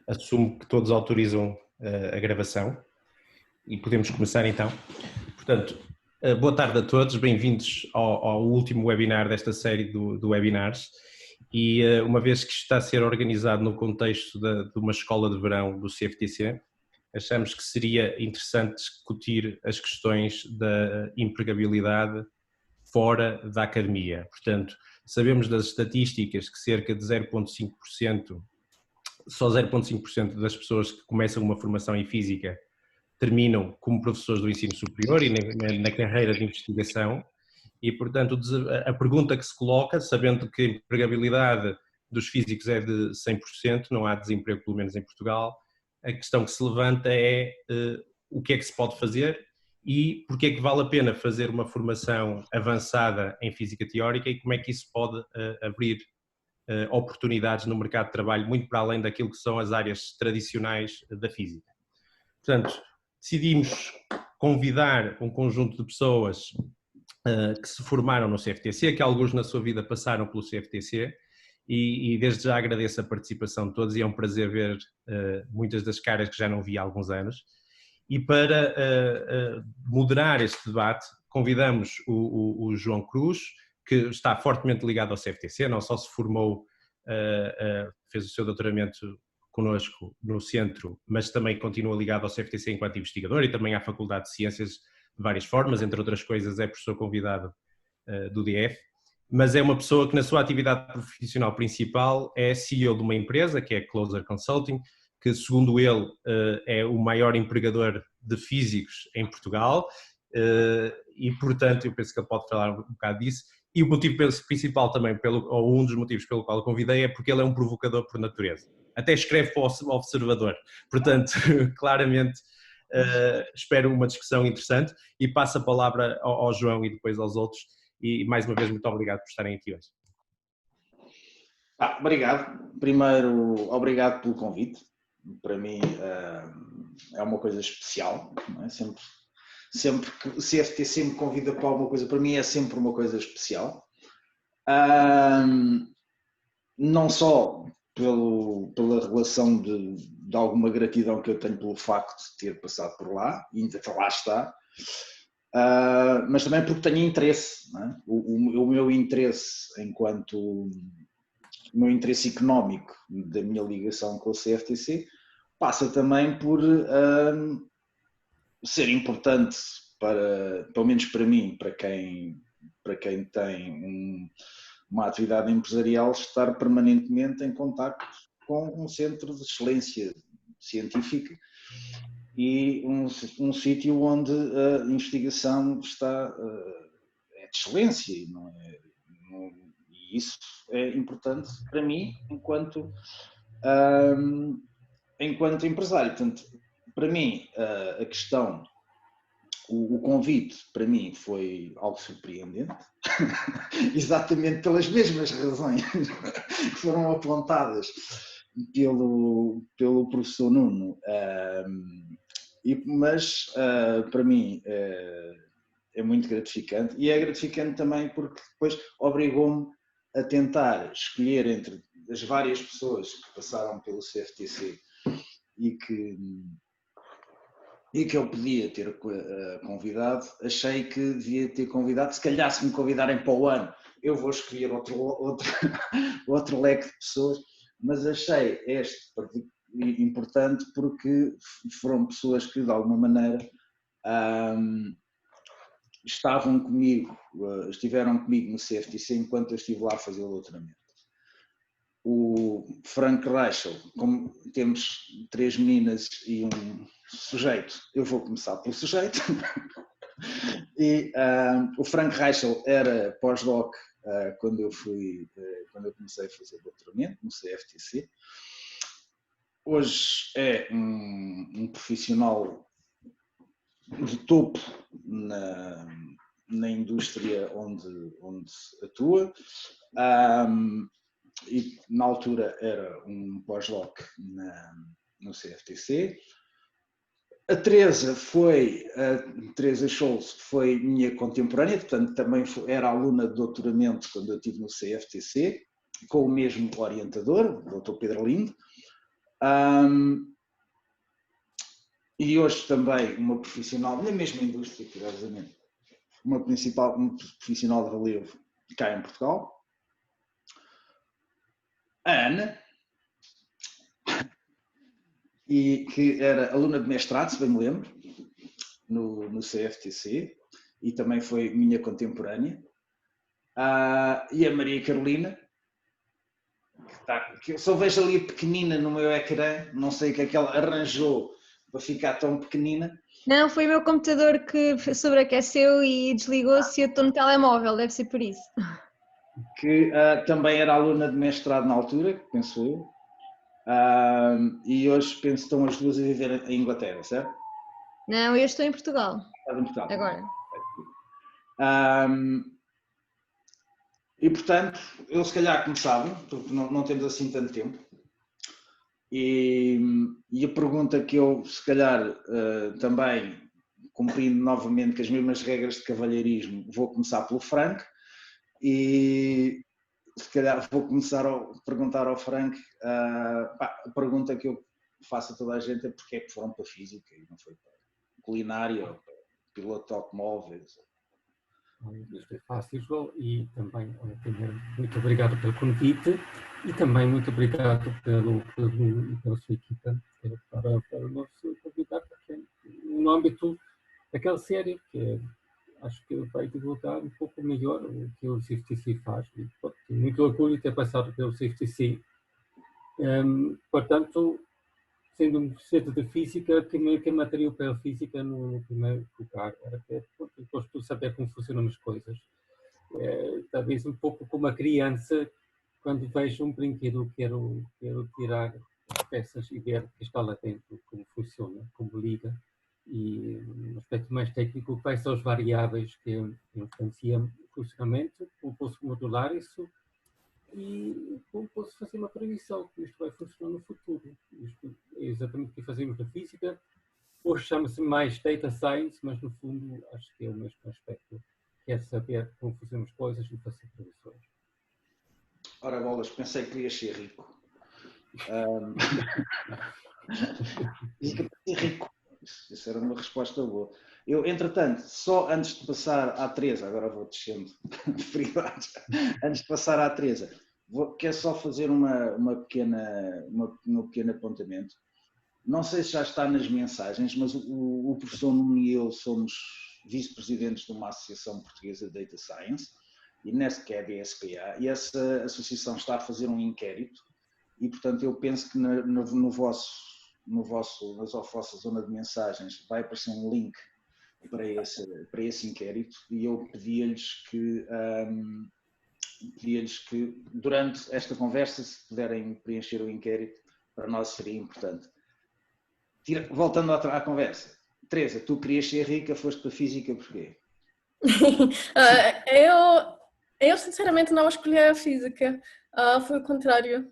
Assumo que todos autorizam a gravação e podemos começar então. Portanto, boa tarde a todos, bem-vindos ao último webinar desta série do webinars. E uma vez que está a ser organizado no contexto de uma escola de verão do CFTC, achamos que seria interessante discutir as questões da empregabilidade fora da academia. Portanto, sabemos das estatísticas que cerca de 0,5%, só 0,5% das pessoas que começam uma formação em física terminam como professores do ensino superior e na carreira de investigação. E, portanto, a pergunta que se coloca, sabendo que a empregabilidade dos físicos é de 100%, não há desemprego, pelo menos em Portugal, a questão que se levanta é o que é que se pode fazer e porque é que vale a pena fazer uma formação avançada em física teórica e como é que isso pode abrir oportunidades no mercado de trabalho, muito para além daquilo que são as áreas tradicionais da física. Portanto, decidimos convidar um conjunto de pessoas que se formaram no CFTC, que alguns na sua vida passaram pelo CFTC, e desde já agradeço a participação de todos e é um prazer ver muitas das caras que já não vi há alguns anos. E para moderar este debate, convidamos o João Cruz, que está fortemente ligado ao CFTC, não só se formou, fez o seu doutoramento connosco no centro, mas também continua ligado ao CFTC enquanto investigador e também à Faculdade de Ciências de várias formas, entre outras coisas é professor convidado do DF, mas é uma pessoa que na sua atividade profissional principal é CEO de uma empresa, que é a Closer Consulting, que segundo ele é o maior empregador de físicos em Portugal e portanto eu penso que ele pode falar um bocado disso. E o motivo principal também, ou um dos motivos pelo qual o convidei, é porque ele é um provocador por natureza. Até escreve para o Observador. Portanto, claramente, espero uma discussão interessante e passo a palavra ao João e depois aos outros. E mais uma vez, muito obrigado por estarem aqui hoje. Obrigado. Primeiro, obrigado pelo convite. Para mim é uma coisa especial, não é? Sempre que o CFTC me convida para alguma coisa, para mim é sempre uma coisa especial. Não só pela relação de alguma gratidão que eu tenho pelo facto de ter passado por lá, e ainda lá está, mas também porque tenho interesse, não é? O meu interesse o meu interesse económico da minha ligação com o CFTC passa também por ser importante pelo menos para mim, para quem tem uma atividade empresarial, estar permanentemente em contacto com um centro de excelência científica e um sítio onde a investigação é de excelência, e isso é importante para mim enquanto empresário. Portanto, para mim, a questão, o convite para mim foi algo surpreendente, exatamente pelas mesmas razões que foram apontadas pelo professor Nuno, mas para mim é muito gratificante, e é gratificante também porque depois obrigou-me a tentar escolher entre as várias pessoas que passaram pelo CFTC e que eu podia ter convidado. Achei que devia ter convidado, se calhar se me convidarem para o ano eu vou escolher outro leque de pessoas, mas achei este importante porque foram pessoas que de alguma maneira estiveram comigo no CFTC enquanto eu estive lá a fazer o doutoramento. O Frank Reichel, como temos 3 meninas e um sujeito, eu vou começar pelo sujeito. E o Frank Reichel era pós-doc quando eu comecei a fazer doutoramento no CFTC. Hoje é um profissional de topo na indústria onde atua. E na altura era um pós-doc no CFTC. A Teresa Scholz foi minha contemporânea, portanto também era aluna de doutoramento quando eu estive no CFTC. com o mesmo orientador, o Dr. Pedro Lindo. E hoje também uma profissional na mesma indústria, curiosamente, uma profissional de relevo cá em Portugal, a Ana, e que era aluna de mestrado, se bem me lembro, no CFTC, e também foi minha contemporânea, e a Maria Carolina, que eu só vejo ali pequenina no meu ecrã, não sei o que é que ela arranjou para ficar tão pequenina. Não, foi o meu computador que sobreaqueceu e desligou-se e eu estou no telemóvel, deve ser por isso. Que também era aluna de mestrado na altura, penso eu, e hoje penso que estão as duas a viver em Inglaterra, certo? Não, eu estou em Portugal. Estás em Portugal. Agora. E portanto, eu se calhar começava, porque não temos assim tanto tempo, e a pergunta que eu se calhar também, cumprindo novamente com as mesmas regras de cavalheirismo, vou começar pelo Frank, e se calhar vou começar a perguntar ao Frank, a pergunta que eu faço a toda a gente é porque é que foram para a física e não foi para culinária ou para piloto de automóveis. Isto é fácil, João, e também, primeiro, muito obrigado pelo convite e também muito obrigado pela sua equipa para nos convidar no âmbito daquela série que acho que vai divulgar um pouco melhor o que o CFTC faz. E, tenho muito orgulho de ter passado pelo CFTC. Portanto, sendo um professor de física, que me atraiu para a física no primeiro lugar era que gosto de saber como funcionam as coisas. Talvez um pouco como a criança, quando vejo um brinquedo, quero tirar as peças e ver o que está lá dentro, como funciona, como liga. E no aspecto mais técnico, quais são as variáveis que influenciam o funcionamento, como posso modular isso e como posso fazer uma previsão que isto vai funcionar no futuro. Isto é exatamente o que fazemos na física. Hoje chama-se mais Data Science, mas no fundo acho que é o mesmo aspecto, que é saber como fazemos coisas e fazer previsões. Ora bolas, pensei que querias ser rico. Rico. Isso era uma resposta boa. Eu, entretanto, só antes de passar à Teresa, agora vou descendo prioridades, antes de passar à Teresa, quero só fazer um pequeno apontamento. Não sei se já está nas mensagens, mas o professor Nuno e eu somos vice-presidentes de uma associação portuguesa de Data Science, e nessa que é a DSPA, e essa associação está a fazer um inquérito, e portanto eu penso que na vossa zona de mensagens vai aparecer um link para esse inquérito, e eu pedia-lhes que durante esta conversa, se puderem preencher o inquérito, para nós seria importante. Voltando à conversa, Teresa, tu querias ser rica, foste para a física, porquê? Eu sinceramente não escolhi a física, foi o contrário.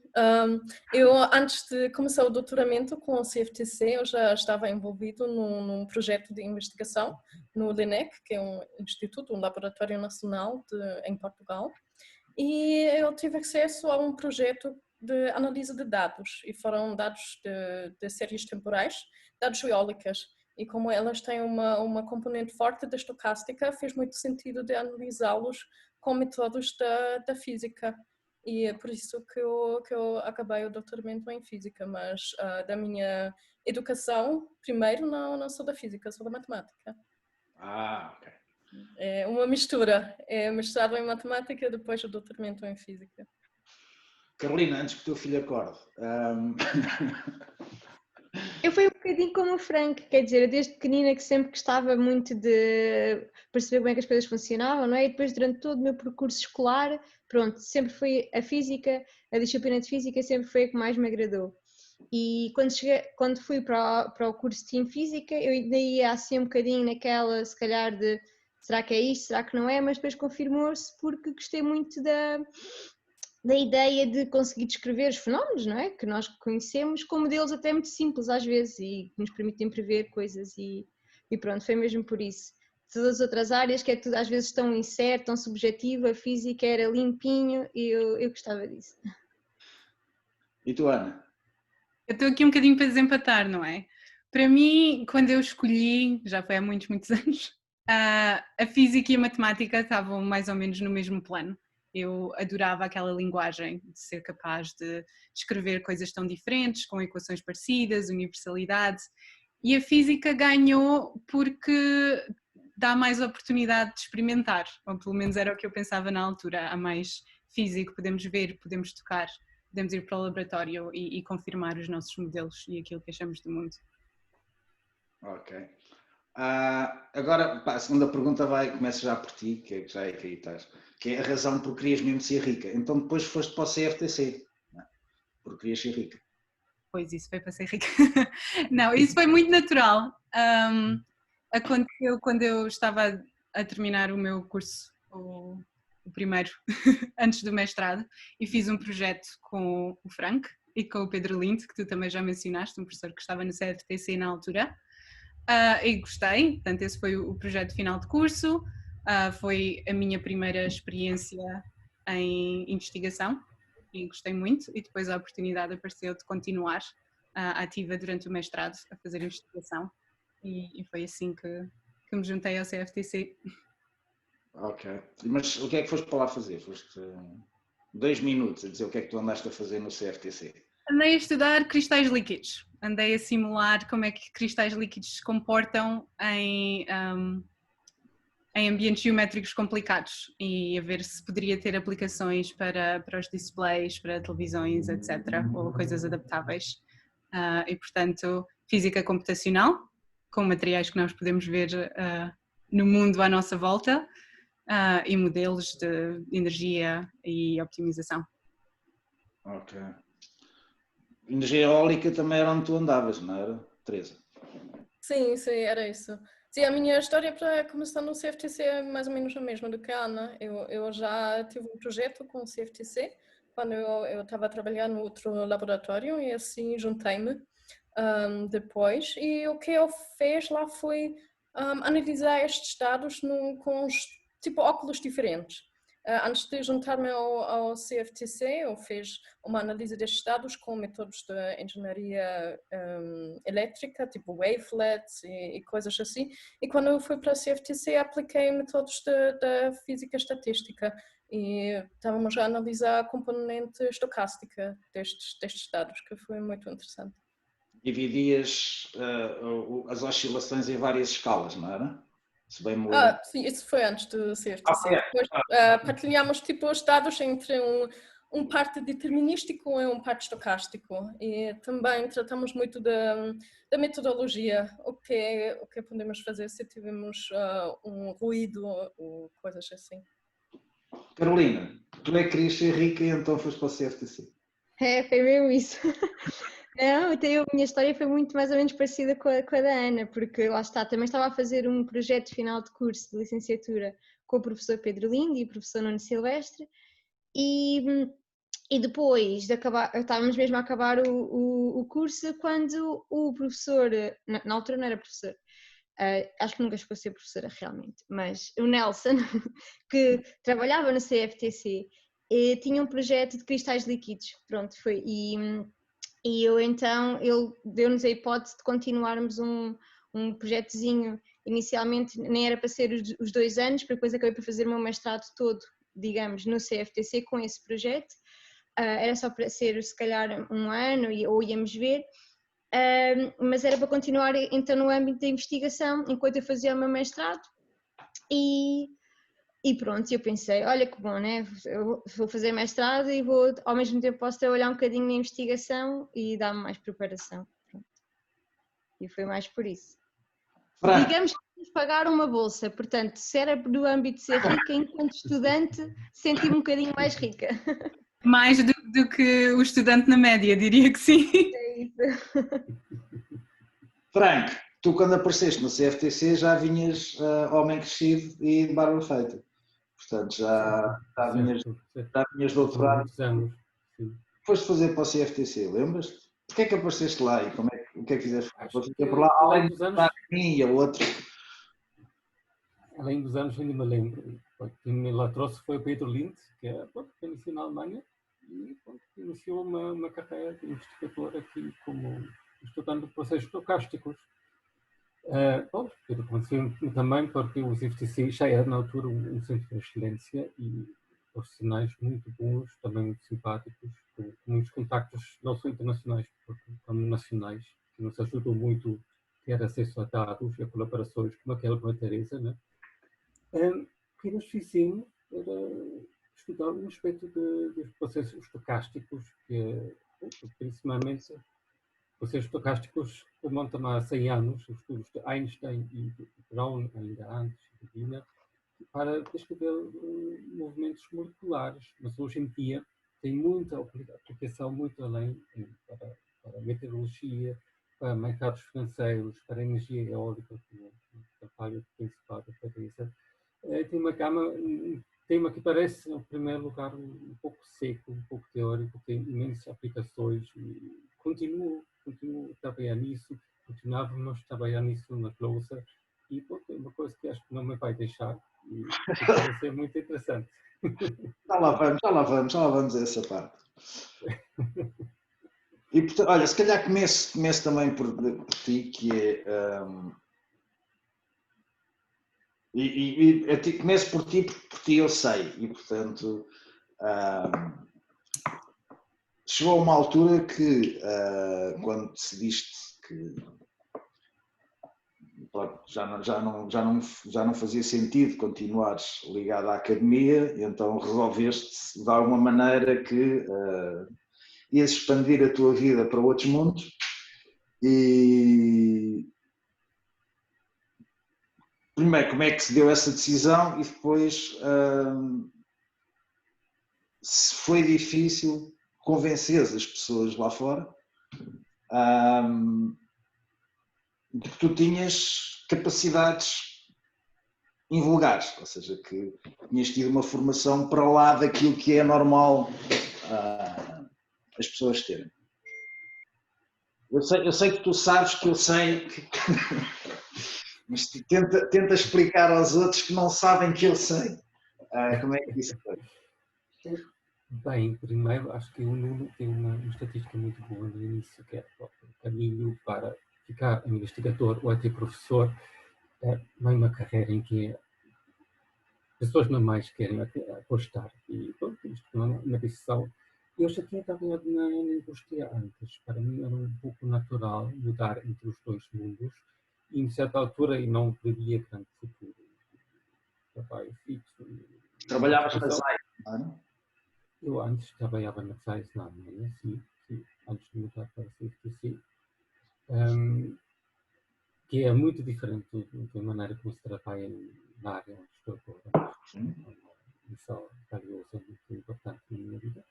Eu, antes de começar o doutoramento com o CFTC, eu já estava envolvido num projeto de investigação no LINEC, que é um instituto, um laboratório nacional em Portugal, e eu tive acesso a um projeto de análise de dados, e foram dados de séries temporais, dados eólicas. E como elas têm uma componente forte da estocástica, fez muito sentido de analisá-los com métodos da física. E é por isso que eu acabei o doutoramento em física, mas da minha educação, primeiro não sou da física, sou da matemática. Ok. É uma mistura, é mestrado em matemática, depois o doutoramento em física. Carolina, antes que o teu filho acorde... Eu fui um bocadinho como o Frank, quer dizer, eu desde pequenina que sempre gostava muito de perceber como é que as coisas funcionavam, não é? E depois durante todo o meu percurso escolar, pronto, sempre foi a física, a disciplina de física sempre foi a que mais me agradou. E quando fui para o curso de Física, eu ainda ia assim um bocadinho naquela, se calhar, de será que é isto, será que não é, mas depois confirmou-se porque gostei muito da ideia de conseguir descrever os fenómenos, não é? Que nós conhecemos, com modelos até muito simples às vezes e que nos permitem prever coisas e pronto, foi mesmo por isso. todas as outras áreas, que é tudo às vezes tão incerto, tão subjetivo, a física era limpinho e eu gostava disso. E tu, Ana? Eu estou aqui um bocadinho para desempatar, não é? Para mim, quando eu escolhi, já foi há muitos, muitos anos, a física e a matemática estavam mais ou menos no mesmo plano. Eu adorava aquela linguagem de ser capaz de escrever coisas tão diferentes, com equações parecidas, universalidade. E a física ganhou porque dá mais oportunidade de experimentar, ou pelo menos era o que eu pensava na altura. Há mais físico, podemos ver, podemos tocar, podemos ir para o laboratório e confirmar os nossos modelos e aquilo que achamos do mundo. Ok. Agora, a segunda pergunta começa já por ti, que já é que aí estás, que é a razão por que querias mesmo ser rica. Então depois foste para o CFTC, não é? Porque querias ser rica. Pois, isso foi para ser rica. Não, isso foi muito natural. Aconteceu quando eu estava a terminar o meu curso, o primeiro, antes do mestrado, e fiz um projeto com o Frank e com o Pedro Lindo, que tu também já mencionaste, um professor que estava no CFTC na altura. E gostei, portanto esse foi o projeto final de curso, foi a minha primeira experiência em investigação e gostei muito, e depois a oportunidade apareceu de continuar ativa durante o mestrado a fazer investigação e foi assim que me juntei ao CFTC. Ok, mas o que é que foste para lá fazer? Foste 2 minutos a dizer o que é que tu andaste a fazer no CFTC. Andei a estudar cristais líquidos, andei a simular como é que cristais líquidos se comportam em ambientes geométricos complicados e a ver se poderia ter aplicações para os displays, para televisões, etc., ou coisas adaptáveis. E, portanto, física computacional, com materiais que nós podemos ver no mundo à nossa volta, e modelos de energia e optimização. Ok. Energia eólica também era onde tu andavas, não era, Teresa? Sim, era isso. Sim, a minha história para começar no CFTC é mais ou menos a mesma do que a Ana. Eu já tive um projeto com o CFTC quando eu estava a trabalhar no outro laboratório e assim juntei-me depois. E o que eu fiz lá foi analisar estes dados com tipo óculos diferentes. Antes de juntar-me ao CFTC, eu fiz uma análise destes dados com métodos de engenharia elétrica, tipo wavelets e coisas assim. E quando eu fui para a CFTC, apliquei métodos de física estatística e estávamos a analisar a componente estocástica destes dados, que foi muito interessante. Dividias as oscilações em várias escalas, não era? Sim, isso foi antes do CFTC. Depois partilhamos tipo, os dados entre um parte determinístico e um parte estocástico. E também tratamos muito da metodologia, o que podemos fazer se tivermos um ruído ou coisas assim. Carolina, tu é que querias ser rica e então foste para o CFTC. Foi mesmo isso. Não, até a minha história foi muito mais ou menos parecida com a da Ana, porque lá está, também estava a fazer um projeto final de curso de licenciatura com o professor Pedro Lindo e o professor Nuno Silvestre e depois de acabar, estávamos mesmo a acabar o curso quando o professor, na altura não era professor, acho que nunca chegou a ser professora realmente, mas o Nelson, que trabalhava no CFTC, tinha um projeto de cristais líquidos, pronto, foi, e eu então, ele deu-nos a hipótese de continuarmos um projetozinho, inicialmente nem era para ser os 2 anos, depois acabei por fazer o meu mestrado todo, digamos, no CFTC com esse projeto, era só para ser se calhar 1 ano ou íamos ver, mas era para continuar então no âmbito da investigação enquanto eu fazia o meu mestrado e pronto, eu pensei, olha que bom, né? Eu vou fazer mestrado e vou ao mesmo tempo posso trabalhar um bocadinho na investigação e dar-me mais preparação. Pronto. E foi mais por isso. Digamos que nos pagaram uma bolsa, portanto, se era do âmbito de ser rica, enquanto estudante, senti-me um bocadinho mais rica. Mais do que o estudante na média, diria que sim. É isso. Frank, tu quando apareceste no CFTC já vinhas homem crescido e de barba feita. Portanto, já vinhas doutorado. Foste fazer para o CFTC, lembras-te? Porquê é que apareceste lá e o que é que fizeste? Você por lá, além de estar a mim e a outro. além dos anos, ainda me lembro, quem me lá trouxe foi o Pedro Lind, que iniciou na Alemanha, e iniciou uma carreira de investigador aqui como estudando processos estocásticos. Aconteceu também porque o CFTC já era na altura um centro de excelência e profissionais muito bons, também muito simpáticos, com muitos contactos não só internacionais como nacionais, que nos ajudou muito a ter acesso a dados e a colaborações como aquela com a Teresa, né? O que nós fizemos era estudar um aspecto dos processos estocásticos, que principalmente processos estocásticos remontam há 100 anos, os estudos de Einstein e de Brown, ainda antes, de Wiener, para descrever movimentos moleculares, mas hoje em dia tem muita aplicação muito além para meteorologia, para mercados financeiros, para energia eólica, como o trabalho principal da Teresa. Tem uma gama, um tema que parece, em primeiro lugar, um pouco seco, um pouco teórico, tem imensas aplicações e continuo a trabalhar nisso, continuávamos a trabalhar nisso na Closer e é uma coisa que acho que não me vai deixar e vai ser muito interessante. Já lá vamos a essa parte. E, portanto, olha, se calhar começo também por ti, que é... começo por ti, porque por ti eu sei, e portanto chegou a uma altura que quando decidiste que já não fazia sentido continuares ligado à academia, e então resolveste de alguma maneira que ias expandir a tua vida para outros mundos e primeiro, como é que se deu essa decisão e depois se foi difícil convencer as pessoas lá fora de que tu tinhas capacidades invulgares, ou seja, que tinhas tido uma formação para lá daquilo que é normal as pessoas terem. Eu sei que tu sabes que eu sei, mas tenta explicar aos outros que não sabem que eu sei. Como é que isso foi? Bem, primeiro acho que o Nuno tem uma estatística muito boa no início, que é o caminho para ficar investigador ou até professor. Não é uma carreira em que as pessoas normais querem apostar. E pronto, isto não é uma decisão. Eu já tinha trabalhado na indústria antes. Para mim era um pouco natural mudar entre os dois mundos. E em certa altura eu não previa grande futuro. Trabalho fixo. Trabalhavas na SAI, não é? Eu antes trabalhava na SAI na Alemanha, sim, antes de mudar para a CFTC. Que é muito diferente da maneira como se trabalha na área onde estou agora. Isso é valioso, muito importante na minha vida.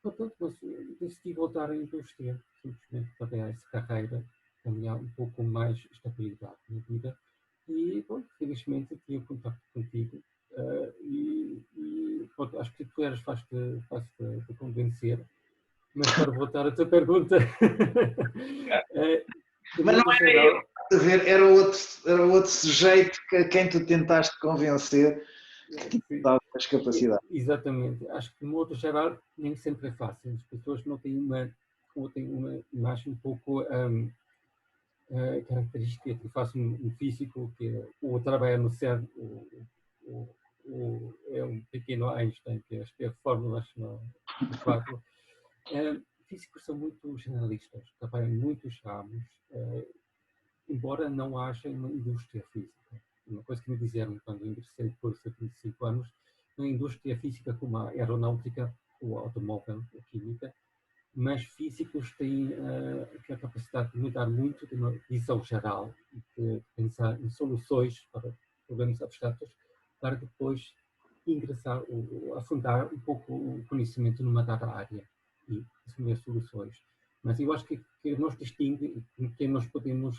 Portanto, mas decidi voltar à indústria, simplesmente para ter essa carreira, ganhar um pouco mais estabilidade na vida. E, bom, felizmente, tinha contato contigo. Pronto, acho que tu eras fácil de convencer. Mas para voltar à tua pergunta... Mas não era eu, a ver, era outro sujeito que quem tu tentaste convencer que tinha as capacidades. Exatamente. Acho que, de modo geral, nem sempre é fácil. As pessoas não têm uma imagem um pouco característica que faça um físico que ou trabalha no CERN ou é um pequeno Einstein, que acho que é a fórmula no 4. Físicos são muito generalistas, trabalham em muitos ramos, embora não haja uma indústria física. Uma coisa que me disseram quando ingressei depois de 25 anos, na indústria física como a aeronáutica, ou automóvel, ou química, mas físicos têm a capacidade de mudar muito de uma visão geral e de pensar em soluções para problemas abstratos, para depois ingressar ou afundar um pouco o conhecimento numa dada área e assumir soluções. Mas eu acho que nos distingue e que nós podemos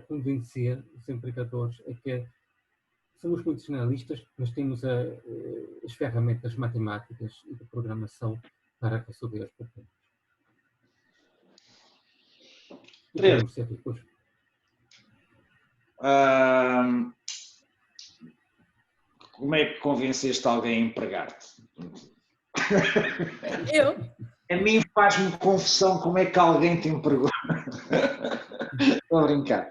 convencer os empregadores é que somos muito generalistas, mas temos as ferramentas matemáticas e de programação para resolver os problemas. E podemos ser ricos. como é que convenceste alguém a empregar-te? Eu? A mim faz-me confusão como é que alguém te empregou. Estou a brincar.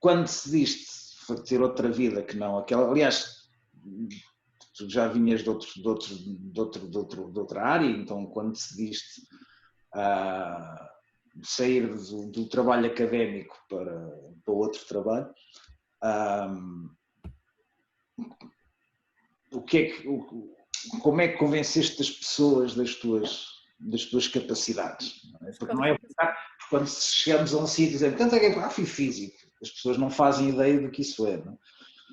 Quando decidiste ter outra vida que não aquela, aliás, tu já vinhas de outra área, então quando decidiste sair do trabalho académico para outro trabalho, como é que convenceste as pessoas das tuas capacidades? Porque não é verdade, quando chegamos a um sítio dizendo tanto é que fui físico, as pessoas não fazem ideia do que isso é, não?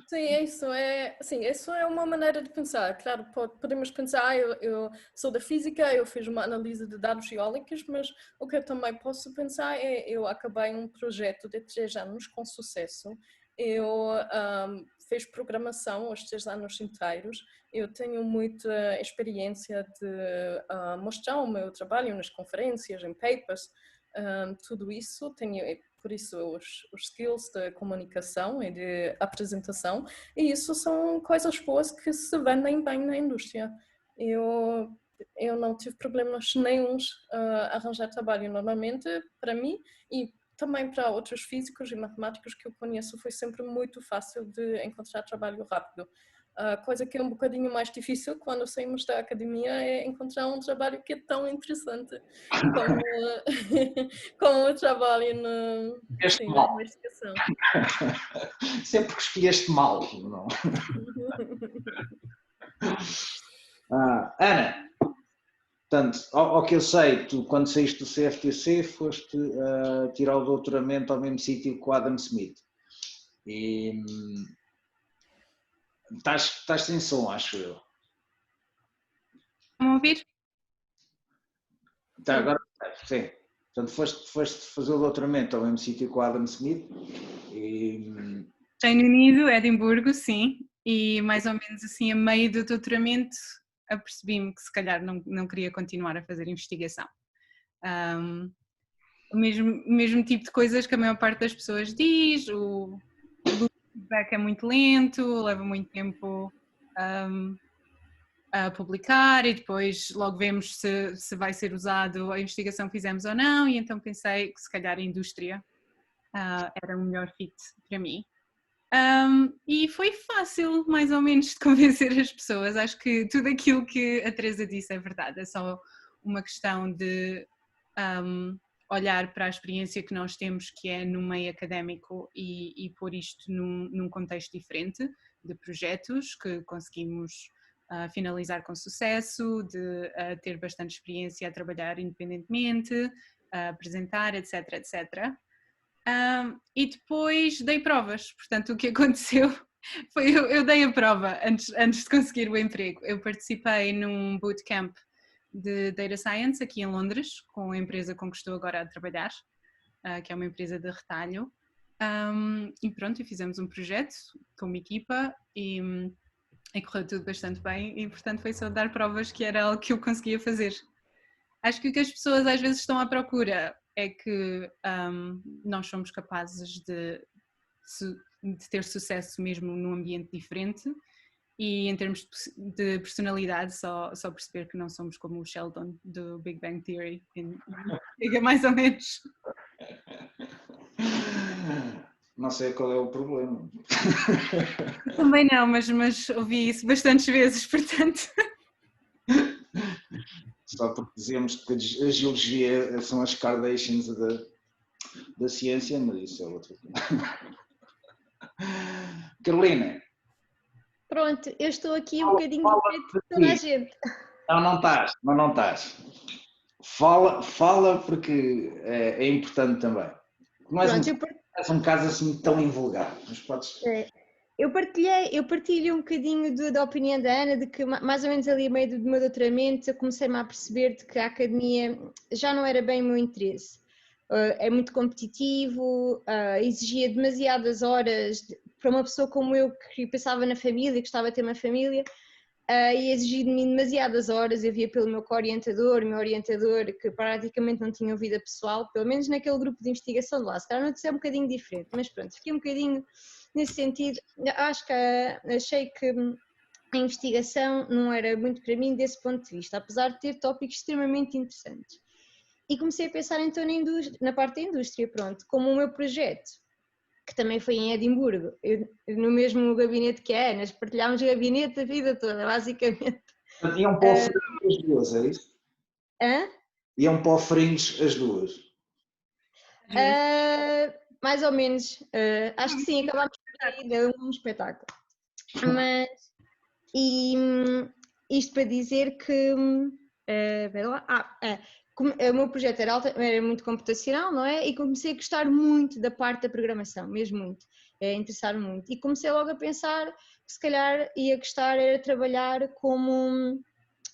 Sim, isso é uma maneira de pensar. Claro, podemos pensar, eu sou da física, eu fiz uma análise de dados geológicos, mas o que eu também posso pensar é, eu acabei um projeto de 3 anos com sucesso. Eu fiz programação os 3 anos inteiros. Eu tenho muita experiência de mostrar o meu trabalho nas conferências, em papers, tudo isso. Por isso os skills de comunicação e de apresentação, e isso são coisas boas que se vendem bem na indústria. Eu não tive problemas nenhuns a arranjar trabalho normalmente para mim, e também para outros físicos e matemáticos que eu conheço foi sempre muito fácil de encontrar trabalho rápido. A coisa que é um bocadinho mais difícil quando saímos da academia é encontrar um trabalho que é tão interessante como o trabalho na investigação. Sempre que escolheste mal, não? Ana, portanto, ao que eu sei, tu quando saíste do CFTC foste tirar o doutoramento ao mesmo sítio que o Adam Smith. E estás sem som, acho eu. Vão ouvir? Tá, agora, sim. Portanto, foste fazer o doutoramento ao mesmo sítio que o Adam Smith. Reino Unido, Edimburgo, sim. E mais ou menos assim, a meio do doutoramento, apercebi-me que se calhar não queria continuar a fazer investigação. O mesmo tipo de coisas que a maior parte das pessoas diz, o feedback é muito lento, leva muito tempo a publicar e depois logo vemos se vai ser usado a investigação que fizemos ou não, e então pensei que se calhar a indústria era o melhor fit para mim. E foi fácil, mais ou menos, de convencer as pessoas. Acho que tudo aquilo que a Teresa disse é verdade, é só uma questão de olhar para a experiência que nós temos, que é no meio académico, e pôr isto num contexto diferente, de projetos que conseguimos finalizar com sucesso, de ter bastante experiência a trabalhar independentemente, a apresentar, etc, etc. E depois dei provas, portanto o que aconteceu foi eu dei a prova antes de conseguir o emprego. Eu participei num bootcamp de Data Science aqui em Londres, com a empresa com que estou agora a trabalhar, que é uma empresa de retalho, e pronto, e fizemos um projeto com uma equipa e correu tudo bastante bem, e portanto foi só dar provas que era algo que eu conseguia fazer. Acho que o que as pessoas às vezes estão à procura é que nós somos capazes de ter sucesso mesmo num ambiente diferente, e em termos de personalidade só perceber que não somos como o Sheldon do Big Bang Theory, chega mais ou menos. Não sei qual é o problema. Também não, mas ouvi isso bastantes vezes, portanto. Só porque dizemos que a geologia são as Kardashians da ciência, mas isso é outra coisa. Carolina. Pronto, eu estou aqui um bocadinho diferente de toda a gente. Não estás. Fala porque é importante também. Não és um caso assim tão invulgar, mas podes... Eu partilho um bocadinho da opinião da Ana, de que mais ou menos ali a meio do meu doutoramento eu comecei-me a perceber de que a academia já não era bem o meu interesse. É muito competitivo, exigia demasiadas horas para uma pessoa como eu, que pensava na família, gostava de ter uma família, e exigia de mim demasiadas horas. Eu via pelo meu meu orientador, que praticamente não tinha vida pessoal, pelo menos naquele grupo de investigação de lá. Se calhar não é um bocadinho diferente, mas pronto, fiquei um bocadinho nesse sentido, acho que achei que a investigação não era muito para mim desse ponto de vista, apesar de ter tópicos extremamente interessantes. E comecei a pensar então na parte da indústria, pronto, como o meu projeto, que também foi em Edimburgo, no mesmo gabinete que a Ana, partilhámos gabinete a vida toda, basicamente. Iam para o fringe as duas, é isso? Hã? Iam para o fringe as duas. Mais ou menos, acho que sim, acabámos por ir a um espetáculo. Mas, isto para dizer que, o meu projeto era muito computacional, não é? E comecei a gostar muito da parte da programação, mesmo muito, interessar-me muito. E comecei logo a pensar que se calhar ia gostar era trabalhar como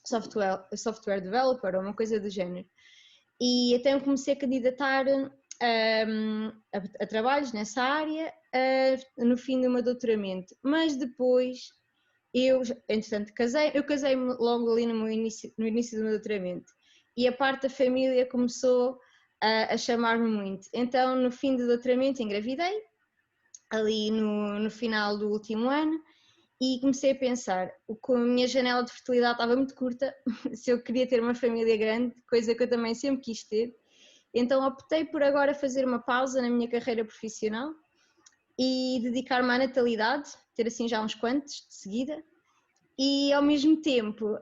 software developer ou uma coisa do género. E até comecei a candidatar a trabalhos nessa área no fim do meu doutoramento, mas depois eu, entretanto, casei-me logo ali no início do meu doutoramento e a parte da família começou a chamar-me muito. Então, no fim do doutoramento, engravidei, ali no final do último ano, e comecei a pensar, a minha janela de fertilidade estava muito curta, se eu queria ter uma família grande, coisa que eu também sempre quis ter, então optei por agora fazer uma pausa na minha carreira profissional e dedicar-me à natalidade, ter assim já uns quantos de seguida, e ao mesmo tempo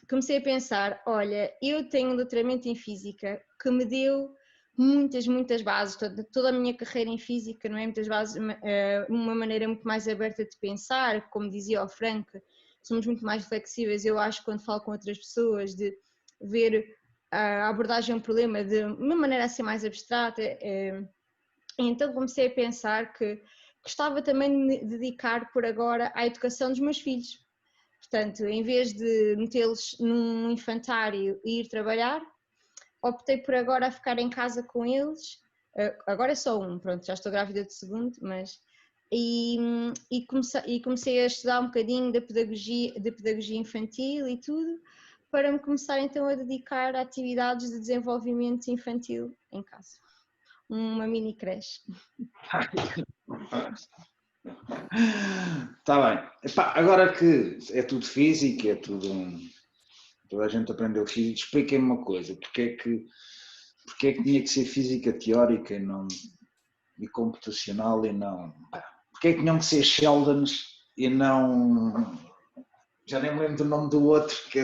comecei a pensar, olha, eu tenho um doutoramento em Física que me deu muitas bases, toda a minha carreira em Física, não é? Muitas bases, uma maneira muito mais aberta de pensar, como dizia o Frank, somos muito mais flexíveis, eu acho, quando falo com outras pessoas, de ver a abordagem a um problema de uma maneira assim mais abstrata. Então comecei a pensar que gostava também de dedicar por agora à educação dos meus filhos. Portanto, em vez de metê-los num infantário e ir trabalhar, optei por agora a ficar em casa com eles. Agora é só um, pronto, já estou grávida de segundo, mas... E comecei a estudar um bocadinho da pedagogia infantil e tudo, para me começar então a dedicar a atividades de desenvolvimento infantil em casa. Uma mini creche. Está bem. Epá, agora que é tudo física, é tudo... Toda a gente aprendeu física, expliquem-me uma coisa, porque é que tinha que ser física teórica e computacional e não... Porque é que tinham que ser Sheldons e não... Já nem me lembro do nome do outro, que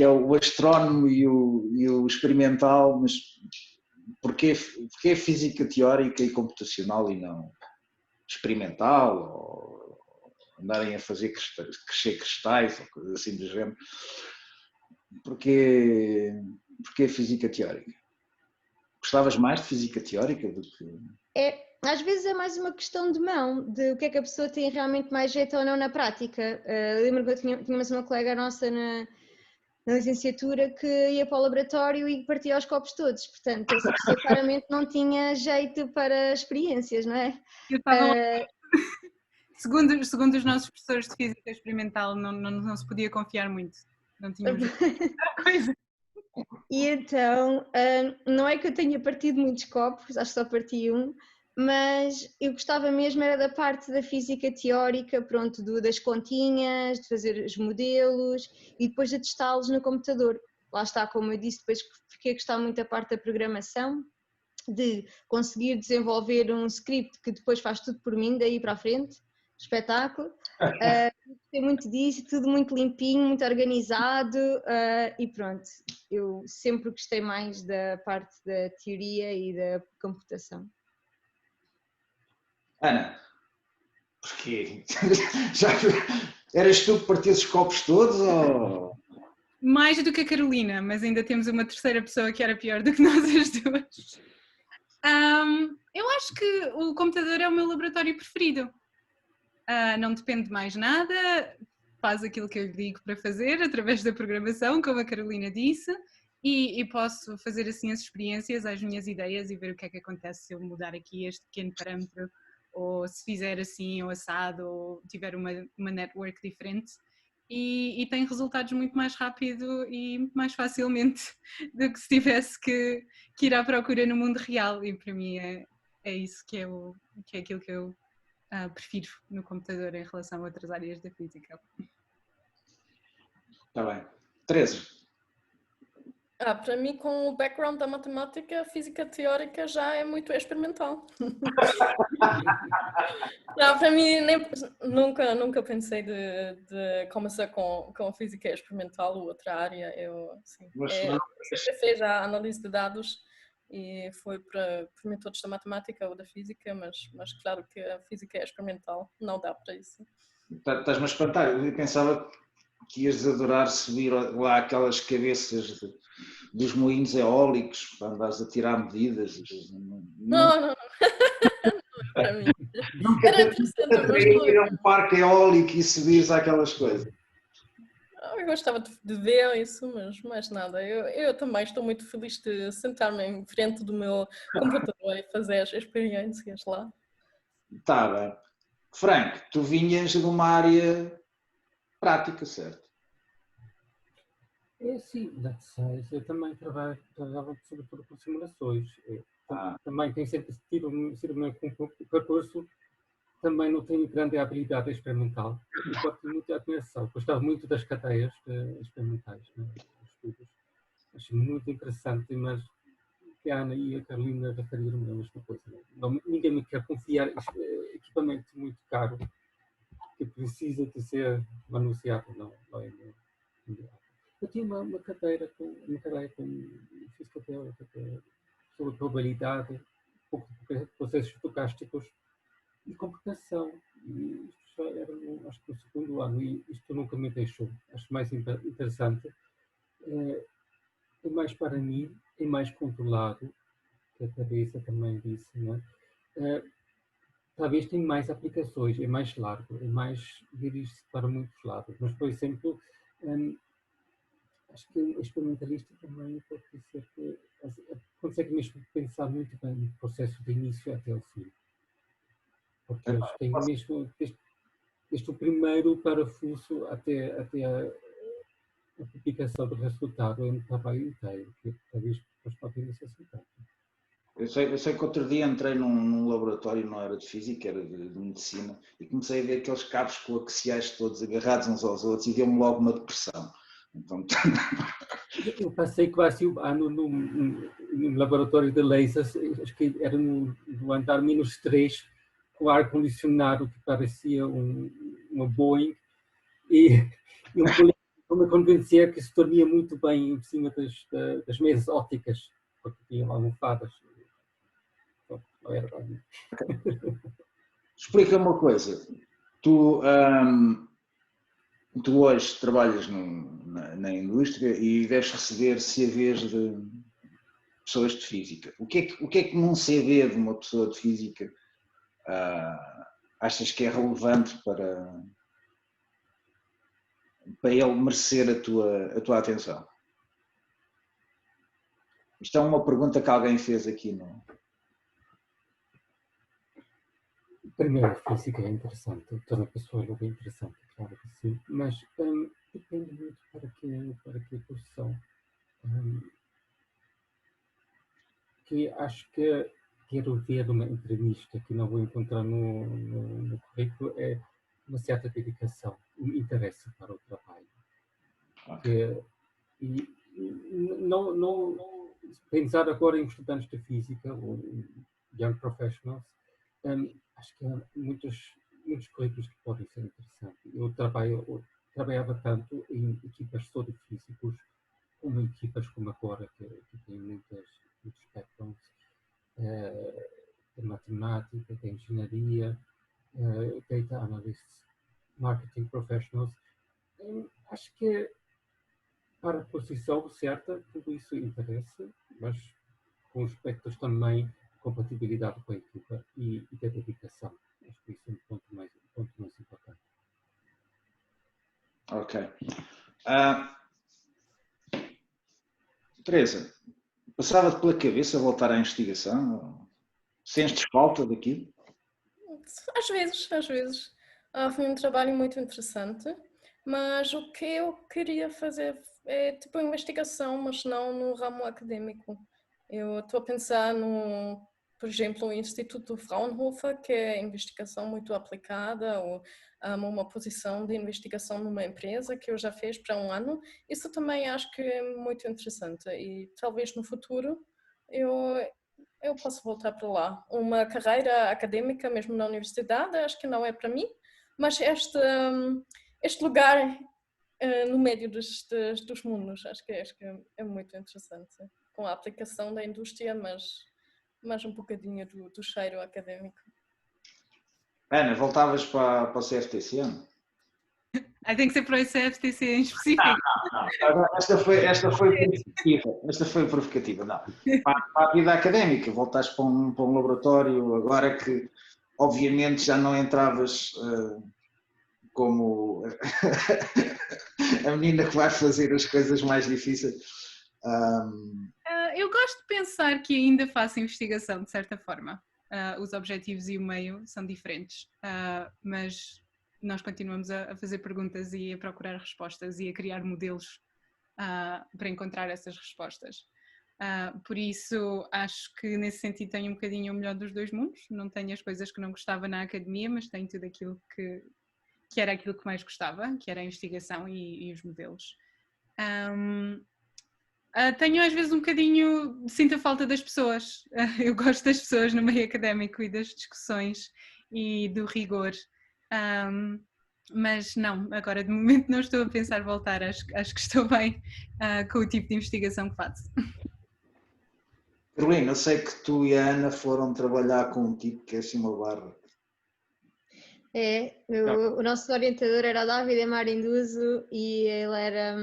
é o astrónomo e o experimental, mas porquê física teórica e computacional e não experimental, ou andarem a fazer crescer cristais, ou coisas assim do género? Porquê física teórica? Gostavas mais de física teórica do que... Às vezes é mais uma questão de mão, de o que é que a pessoa tem realmente mais jeito ou não na prática. Lembro que tínhamos uma colega nossa na licenciatura que ia para o laboratório e partia os copos todos, portanto essa pessoa claramente não tinha jeito para experiências, não é? Eu estava lá. Segundo os nossos professores de Física Experimental, não se podia confiar muito, não tínhamos coisa. E então, não é que eu tenha partido muitos copos, acho que só parti um, mas eu gostava mesmo era da parte da física teórica, pronto, das continhas, de fazer os modelos e depois de testá-los no computador. Lá está, como eu disse, depois fiquei a gostar muito da parte da programação, de conseguir desenvolver um script que depois faz tudo por mim, daí para a frente, espetáculo. Gostei muito disso, tudo muito limpinho, muito organizado e pronto, eu sempre gostei mais da parte da teoria e da computação. Ana, porquê? Já eras tu que partias os copos todos ou... Mais do que a Carolina, mas ainda temos uma terceira pessoa que era pior do que nós as duas. Eu acho que o computador é o meu laboratório preferido. Não depende de mais nada, faz aquilo que eu lhe digo para fazer através da programação, como a Carolina disse, e posso fazer assim as experiências às minhas ideias e ver o que é que acontece se eu mudar aqui este pequeno parâmetro, ou se fizer assim ou assado, ou tiver uma network diferente. E tem resultados muito mais rápido e muito mais facilmente do que se tivesse que ir à procura no mundo real, e para mim é isso que é o que é aquilo que eu prefiro no computador em relação a outras áreas da física. Está bem. Teresa? Para mim, com o background da matemática, a física teórica já é muito experimental. Não, para mim, nunca pensei de começar com física experimental ou outra área. Eu sempre fiz a análise de dados e foi para métodos da matemática ou da física, mas claro que a física experimental não dá para isso. Estás-me a espantar. Eu pensava que ias adorar subir lá aquelas cabeças dos moinhos eólicos para andares a tirar medidas. Não. Para mim. Nunca Era interessante, mas ir a um parque eólico e subires aquelas coisas. eu gostava de ver isso, mas mais nada. Eu também estou muito feliz de sentar-me em frente do meu computador e fazer as experiências lá. Está bem. Frank, tu vinhas de uma área prática, certo? Sim, eu também trabalhava sobretudo com simulações. Também tenho sempre sido o meu percurso, também não tenho grande habilidade experimental. Eu gosto muito da admiração, gostava muito das cadeias experimentais, né, dos estudos. Acho muito interessante, mas que a Ana e a Carolina referiram a mesma coisa. Não, ninguém me quer confiar equipamento muito caro que precisa de ser manuseado, não é meu. Eu tinha uma cadeira com física teórica sobre probabilidade, um pouco de processos estocásticos e computação. E isto já era, acho que no segundo ano, e isto nunca me deixou. Acho mais interessante. É mais para mim, é mais controlado, que a Teresa também disse, não é? Talvez tenha mais aplicações, é mais largo, é mais dirige-se para muitos lados. Mas, por exemplo, acho que o experimentalista também pode dizer que consegue mesmo pensar muito bem no processo de início até o fim. Porque eles têm mesmo, desde o primeiro parafuso até a publicação do resultado é um trabalho inteiro, que talvez depois pode não ser tanto. Eu sei que outro dia entrei num laboratório, não era de física, era de medicina, e comecei a ver aqueles cabos coaxiais todos agarrados uns aos outros e deu-me logo uma depressão. Então... Eu passei quase um ano num laboratório de lasers, acho que era no andar -3, com ar-condicionado que parecia uma Boeing, e um colega me convencia que se dormia muito bem em cima das mesas ópticas, porque tinham almofadas. Não era bem. Explica-me uma coisa. Tu hoje trabalhas na indústria e deves receber CVs de pessoas de física. O que é que num CV de uma pessoa de física achas que é relevante para ele merecer a tua atenção? Isto é uma pergunta que alguém fez aqui, não? Primeiro, a física é interessante, toda a pessoa é bem interessante, claro que sim, mas depende muito para que posição. Que acho que quero ver uma entrevista que não vou encontrar no currículo é uma certa dedicação, um interesse para o trabalho. Okay. E não pensar agora em estudantes de física ou young professionals, acho que há muitos currículos que podem ser interessantes. Eu trabalhava tanto em equipas só de físicos, como equipas como agora, que têm muitos backgrounds de matemática, de engenharia, data analysts, marketing professionals. Acho que para a posição certa tudo isso interessa, mas com aspectos também de compatibilidade com a equipa e da dedicação. Acho que isso é um ponto mais importante. Ok. Teresa, passava-te pela cabeça voltar à investigação? Sentes falta daquilo? Às vezes. Foi um trabalho muito interessante, mas o que eu queria fazer é tipo investigação, mas não no ramo acadêmico. Eu estou a pensar por exemplo, o Instituto Fraunhofer, que é investigação muito aplicada, ou uma posição de investigação numa empresa que eu já fiz para um ano. Isso também acho que é muito interessante e talvez no futuro eu possa voltar para lá. Uma carreira acadêmica, mesmo na universidade, acho que não é para mim, mas este lugar no meio dos mundos, acho que é muito interessante, com a aplicação da indústria, mas um bocadinho do cheiro académico. Ana, voltavas para o CFTC? Tem que ser para o CFTC em específico. Não. Esta foi provocativa. Esta foi provocativa, não. Para a vida académica, voltaste para um laboratório, agora que obviamente já não entravas como a menina que vai fazer as coisas mais difíceis. Eu gosto de pensar que ainda faço investigação, de certa forma. Os objetivos e o meio são diferentes, mas nós continuamos a fazer perguntas e a procurar respostas e a criar modelos para encontrar essas respostas. Por isso, acho que nesse sentido tenho um bocadinho o melhor dos dois mundos. Não tenho as coisas que não gostava na academia, mas tenho tudo aquilo que era aquilo que mais gostava, que era a investigação e os modelos. Tenho às vezes um bocadinho, sinto a falta das pessoas. Eu gosto das pessoas no meio académico e das discussões e do rigor. Mas não, agora de momento não estou a pensar voltar, acho que estou bem com o tipo de investigação que faço. Carolina, eu sei que tu e a Ana foram trabalhar com um tipo que é Simão Barra. O nosso orientador era o David Marinduzo e ele era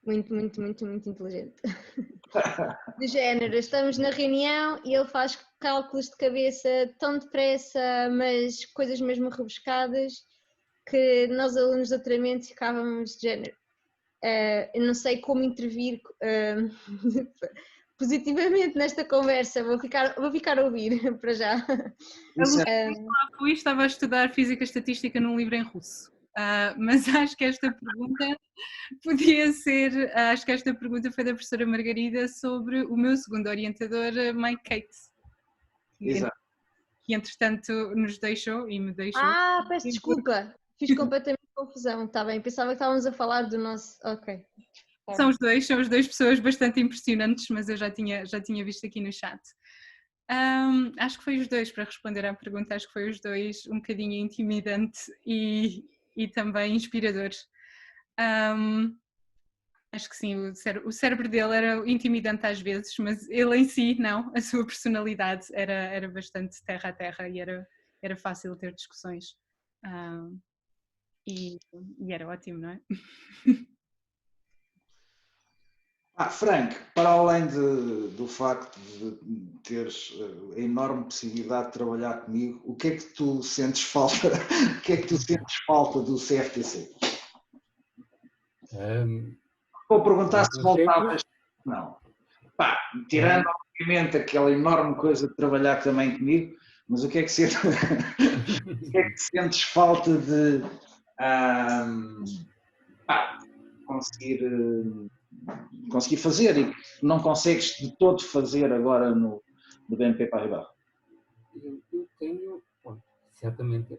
muito, muito, muito, muito inteligente. De género, estamos na reunião e ele faz cálculos de cabeça tão depressa, mas coisas mesmo rebuscadas, que nós alunos de doutoramento ficávamos de género. Eu não sei como intervir positivamente nesta conversa, vou ficar a ouvir para já. Estava a estudar Física Estatística num livro em russo, mas acho que esta pergunta podia ser, acho que esta pergunta foi da professora Margarida sobre o meu segundo orientador, Mike Cates, que entretanto nos deixou e me deixou. Peço desculpa, fiz completamente confusão, está bem, pensava que estávamos a falar do nosso, ok. São os dois pessoas bastante impressionantes, mas eu já tinha visto aqui no chat. Acho que foi os dois, para responder à pergunta, acho que foi os dois, um bocadinho intimidante e também inspirador. Acho que sim, o cérebro dele era intimidante às vezes, mas ele em si não, a sua personalidade era bastante terra a terra e era fácil ter discussões. E era ótimo, não é? Frank, para além do facto de teres a enorme possibilidade de trabalhar comigo, o que é que tu sentes falta? O que é que tu sentes falta do CFTC? Vou perguntar se voltavas. Não. Tirando, obviamente, aquela enorme coisa de trabalhar também comigo, mas o que é que sentes, o que é que sentes falta de conseguir fazer e que não consegues de todo fazer agora no BNP Paribas? Eu tenho, certamente,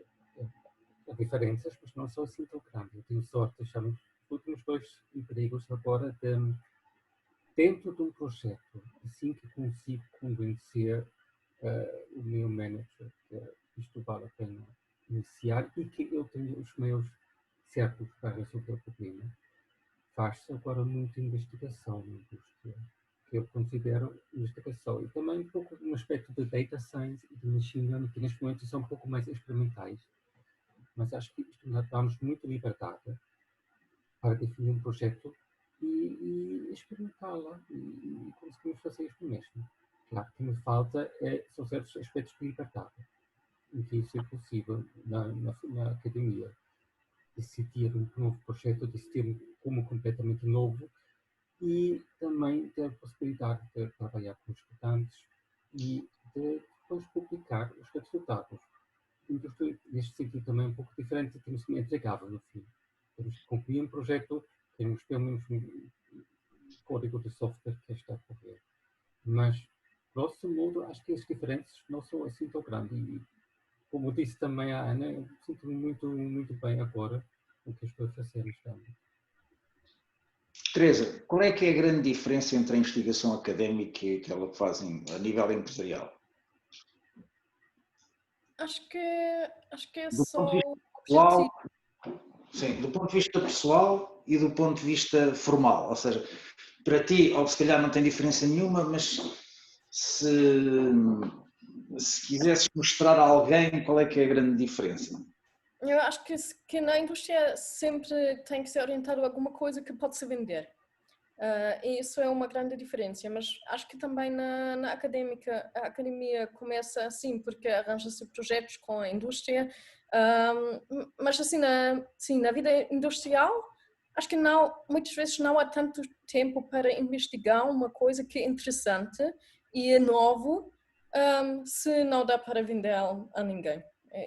diferenças, mas não são assim tão grandes. Eu tenho sorte, achamos, os últimos 2 empregos agora, dentro de um projeto, assim que consigo convencer o meu manager que isto vale a pena iniciar e que eu tenho os meus certos para resolver o problema. Faz-se agora muita investigação na indústria, que eu considero investigação, e também um pouco no aspecto de data science e de machine learning, que neste momento são um pouco mais experimentais, mas acho que isto nós damos muita liberdade para definir um projeto e experimentá-la, e conseguimos fazer isto mesmo. Claro que me falta são certos aspectos de liberdade, em que isso é possível na academia. Decidir um novo projeto, decidir como completamente novo e também ter a possibilidade de trabalhar com os estudantes e de depois publicar os resultados. Neste sentido também é um pouco diferente, temos que entregar no fim. Temos que concluir um projeto, temos pelo menos um código de software que está a correr. Mas nosso mundo, acho que as diferenças não são assim tão grandes. E, como disse também a Ana, eu sinto-me muito bem agora com o que estou a fazer neste ano. Teresa, qual é que é a grande diferença entre a investigação académica e aquela que fazem a nível empresarial? Acho que é Do só ponto de o vista pessoal, objetivo. sim, do ponto de vista pessoal e do ponto de vista formal. Ou seja, para ti, ou se calhar não tem diferença nenhuma, mas se quisesses mostrar a alguém, qual é que é a grande diferença? Eu acho que na indústria sempre tem que ser orientado a alguma coisa que pode se vender. E isso é uma grande diferença, mas acho que também na academia começa assim, porque arranja-se projetos com a indústria, mas assim, na vida industrial, acho que muitas vezes não há tanto tempo para investigar uma coisa que é interessante e é novo, se não dá para vender a ninguém.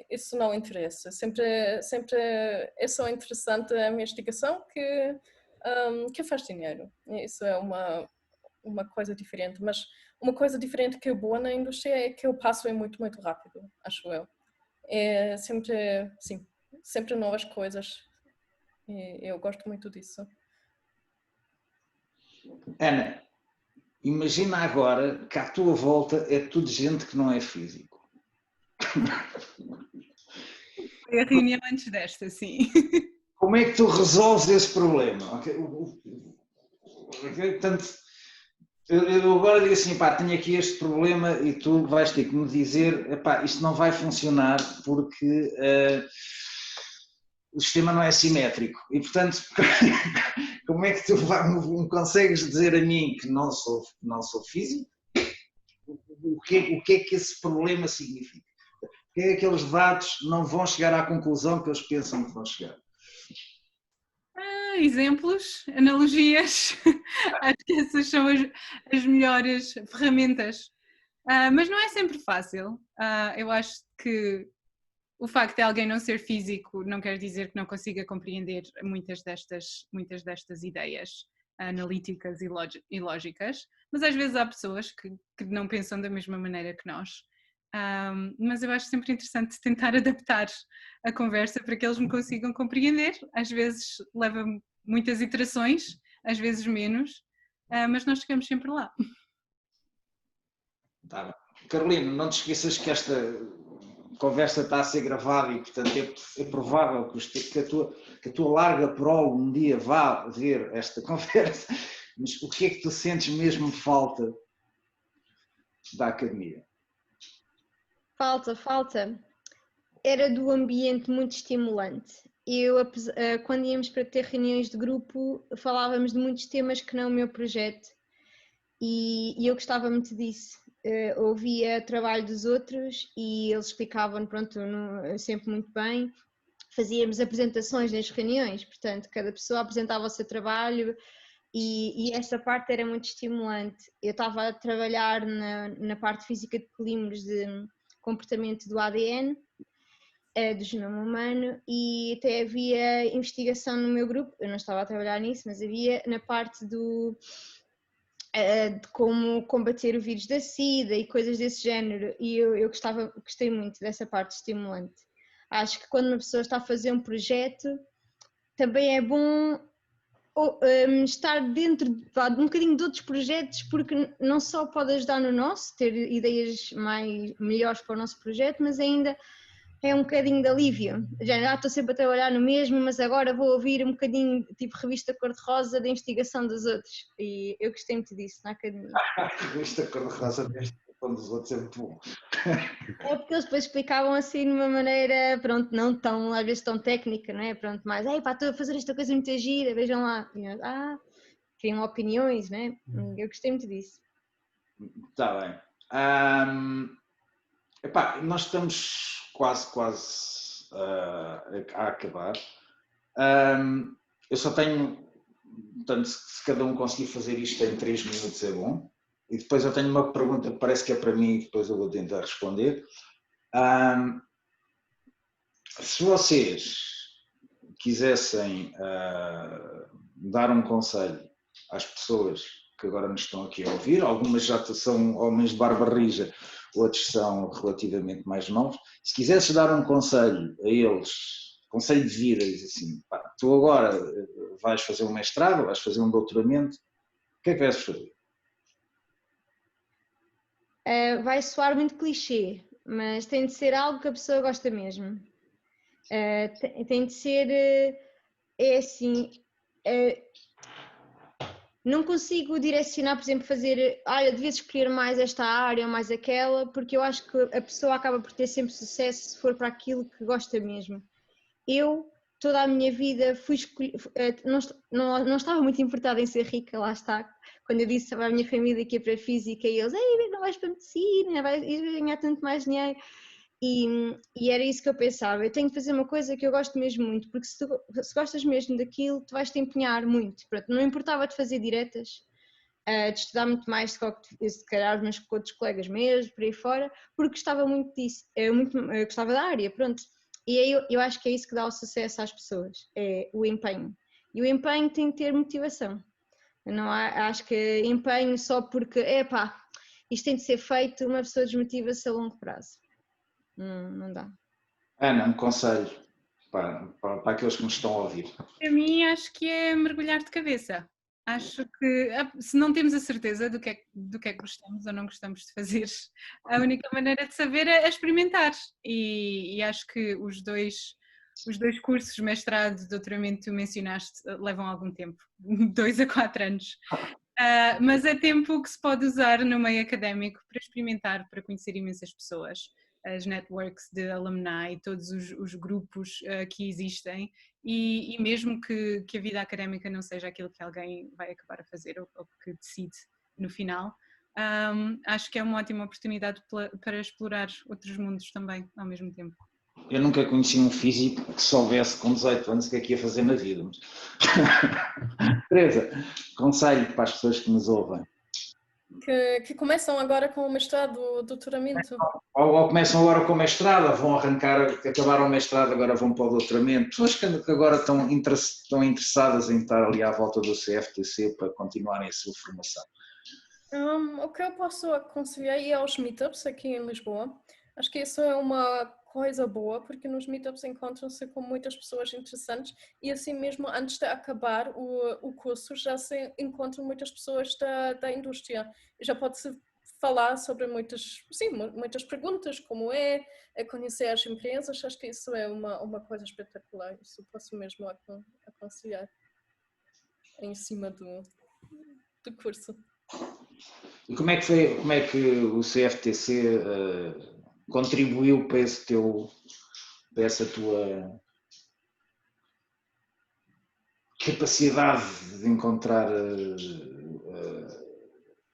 Isso não interessa. Sempre é só interessante a investigação que faz dinheiro. Isso é uma coisa diferente. Mas uma coisa diferente que é boa na indústria é que o passo é muito rápido, acho eu. É sempre novas coisas. E eu gosto muito disso. Ana, imagina agora que à tua volta é tudo gente que não é físico. Foi a reunião antes desta, sim. Como é que tu resolves esse problema? Portanto, eu agora digo assim, pá, tenho aqui este problema e tu vais ter que me dizer, pá, isto não vai funcionar porque o sistema não é simétrico. E, portanto, como é que tu me consegues dizer a mim que não sou físico? O que é que esse problema significa? Porque é que aqueles dados não vão chegar à conclusão que eles pensam que vão chegar? Exemplos, analogias, acho que essas são as melhores ferramentas. Mas não é sempre fácil. Eu acho que o facto de alguém não ser físico não quer dizer que não consiga compreender muitas destas ideias analíticas e lógicas, mas às vezes há pessoas que não pensam da mesma maneira que nós. Mas eu acho sempre interessante tentar adaptar a conversa para que eles me consigam compreender. Às vezes leva muitas iterações, às vezes menos, mas nós chegamos sempre lá. Tá bem. Carolina, não te esqueças que esta conversa está a ser gravada e, portanto, é provável que a tua larga prole um dia vá ver esta conversa. Mas o que é que tu sentes mesmo falta da academia? Falta. Era do ambiente muito estimulante. Quando íamos para ter reuniões de grupo, falávamos de muitos temas que não o meu projeto. E eu gostava muito disso. Ouvia o trabalho dos outros e eles explicavam, pronto, sempre muito bem. Fazíamos apresentações nas reuniões, portanto, cada pessoa apresentava o seu trabalho e essa parte era muito estimulante. Eu estava a trabalhar na parte física de polímeros de comportamento do ADN, do genoma humano, e até havia investigação no meu grupo, eu não estava a trabalhar nisso, mas havia na parte de como combater o vírus da SIDA e coisas desse género, e eu gostei muito dessa parte estimulante. Acho que quando uma pessoa está a fazer um projeto, também é bom estar dentro de um bocadinho de outros projetos, porque não só pode ajudar no nosso, ter ideias melhores para o nosso projeto, mas ainda é um bocadinho de alívio. Já estou sempre a trabalhar no mesmo, mas agora vou ouvir um bocadinho, tipo revista cor-de-rosa da investigação dos outros. E eu gostei muito disso na academia. Revista cor-de-rosa da investigação dos outros é muito bom. É porque eles depois explicavam assim de uma maneira, pronto, não tão, às vezes tão técnica, não é? Pronto, mas, pá, estou a fazer esta coisa muito gira, vejam lá. E eu, criam opiniões, não é? Eu gostei muito disso. Está bem. Epá, nós estamos quase a acabar. Eu só tenho, portanto, se cada um conseguir fazer isto em 3 minutos é bom. E depois eu tenho uma pergunta que parece que é para mim e depois eu vou tentar responder. Se vocês quisessem dar um conselho às pessoas que agora nos estão aqui a ouvir. Algumas já são homens de barba rija, outros são relativamente mais novos. Se quisesses dar um conselho a eles, conselho de vida, diz assim, pá, tu agora vais fazer um mestrado, vais fazer um doutoramento, o que é que vais fazer? Vai soar muito clichê, mas tem de ser algo que a pessoa gosta mesmo. Tem de ser, é assim, não consigo direcionar, por exemplo, fazer, olha, devias escolher mais esta área ou mais aquela, porque eu acho que a pessoa acaba por ter sempre sucesso se for para aquilo que gosta mesmo. Eu, toda a minha vida, não estava muito importada em ser rica, lá está. Quando eu disse à minha família que ia para a física, e eles, ei, não vais para a medicina, vais ganhar tanto mais dinheiro. E era isso que eu pensava, eu tenho de fazer uma coisa que eu gosto mesmo muito, porque se gostas mesmo daquilo, tu vais te empenhar muito. Pronto, não importava de fazer diretas, de estudar muito mais se calhar os meus outros colegas mesmo, por aí fora, porque gostava muito disso, gostava da área, pronto. E aí eu acho que é isso que dá o sucesso às pessoas, é o empenho. E o empenho tem de ter motivação. Eu não acho que empenho só porque, epá, isto tem de ser feito, uma pessoa desmotiva-se a longo prazo. Não dá. Ana, um conselho para aqueles que nos estão a ouvir. Para mim, acho que é mergulhar de cabeça. Acho que, se não temos a certeza do que é que gostamos ou não gostamos de fazer, a única maneira de saber é experimentar. E acho que os dois cursos, mestrado, doutoramento que tu mencionaste, levam algum tempo, 2 a 4 anos. Mas é tempo que se pode usar no meio académico para experimentar, para conhecer imensas pessoas, as networks de alumni, todos os grupos que existem, e mesmo que a vida académica não seja aquilo que alguém vai acabar a fazer ou que decide no final, acho que é uma ótima oportunidade para explorar outros mundos também ao mesmo tempo. Eu nunca conheci um físico que soubesse com 18 anos o que é que ia fazer na vida. Teresa, conselho para as pessoas que nos ouvem. Que começam agora com o mestrado, o doutoramento. Ou começam agora com o mestrado, vão acabaram o mestrado, agora vão para o doutoramento. Pessoas que agora estão interessadas em estar ali à volta do CFTC para continuarem a sua formação. O que eu posso aconselhar é aos meetups aqui em Lisboa. Acho que isso é uma coisa boa, porque nos meetups encontram-se com muitas pessoas interessantes e assim mesmo antes de acabar o curso já se encontram muitas pessoas da indústria. E já pode-se falar sobre muitas perguntas, como é conhecer as empresas. Acho que isso é uma coisa espetacular. Isso posso mesmo aconselhar em cima do curso. E como é que o CFTC contribuiu para essa tua capacidade de encontrar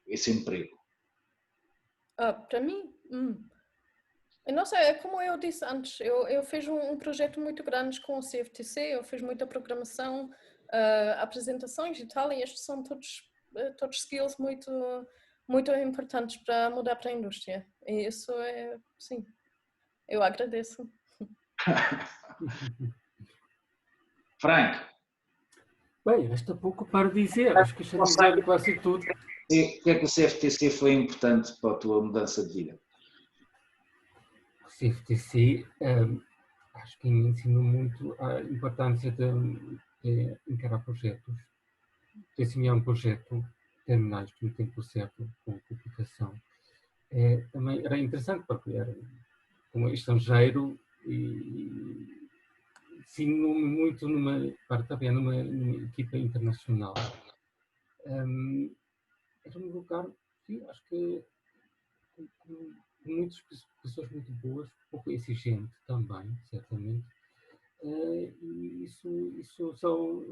esse emprego? Para mim? Não sei, como eu disse antes, eu fiz um projeto muito grande com o CFTC, eu fiz muita programação, apresentações e tal, e estes são todos skills muito, muito importantes para mudar para a indústria. E isso é, sim, eu agradeço. Frank? Bem, resta pouco para dizer, acho que já disseram quase tudo. O que é que o CFTC foi importante para a tua mudança de vida? O CFTC acho que ensinou muito a importância de encarar projetos, de assumir um projeto, terminar no tempo certo com a publicação. Também era interessante porque era como estrangeiro e ensinou-me muito numa equipa internacional. Era um lugar, sim, acho que com muitas pessoas muito boas, pouco exigente também, certamente. E isso são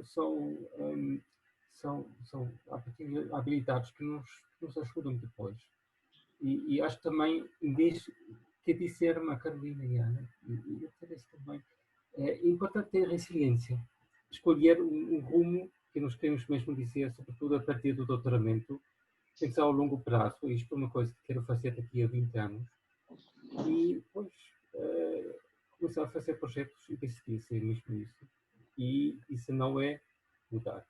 habilidades que nos ajudam depois. E acho que também, em vez que disseram a Carolina e a Ana, e eu parece também, é importante ter resiliência, escolher um rumo que nós queremos mesmo dizer, sobretudo a partir do doutoramento, pensar ao longo prazo. Isto é uma coisa que quero fazer daqui a 20 anos. E depois começar a fazer projetos e decidir ser mesmo isso. E isso não é mudar.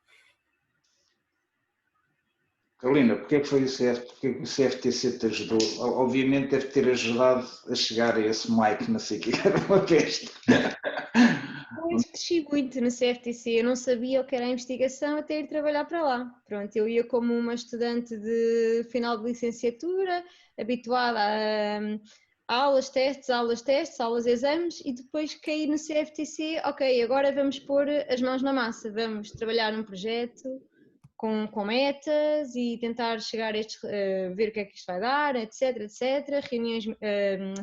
Carolina, porque é que foi porque é que o CFTC te ajudou? Obviamente deve ter ajudado a chegar a esse mic, não sei o que, era uma festa. Eu cresci muito no CFTC, eu não sabia o que era a investigação até ir trabalhar para lá. Pronto, eu ia como uma estudante de final de licenciatura, habituada a aulas, testes, aulas, exames, e depois caí no CFTC, ok, agora vamos pôr as mãos na massa, vamos trabalhar num projeto com metas e tentar chegar a estes, ver o que é que isto vai dar, etc, reuniões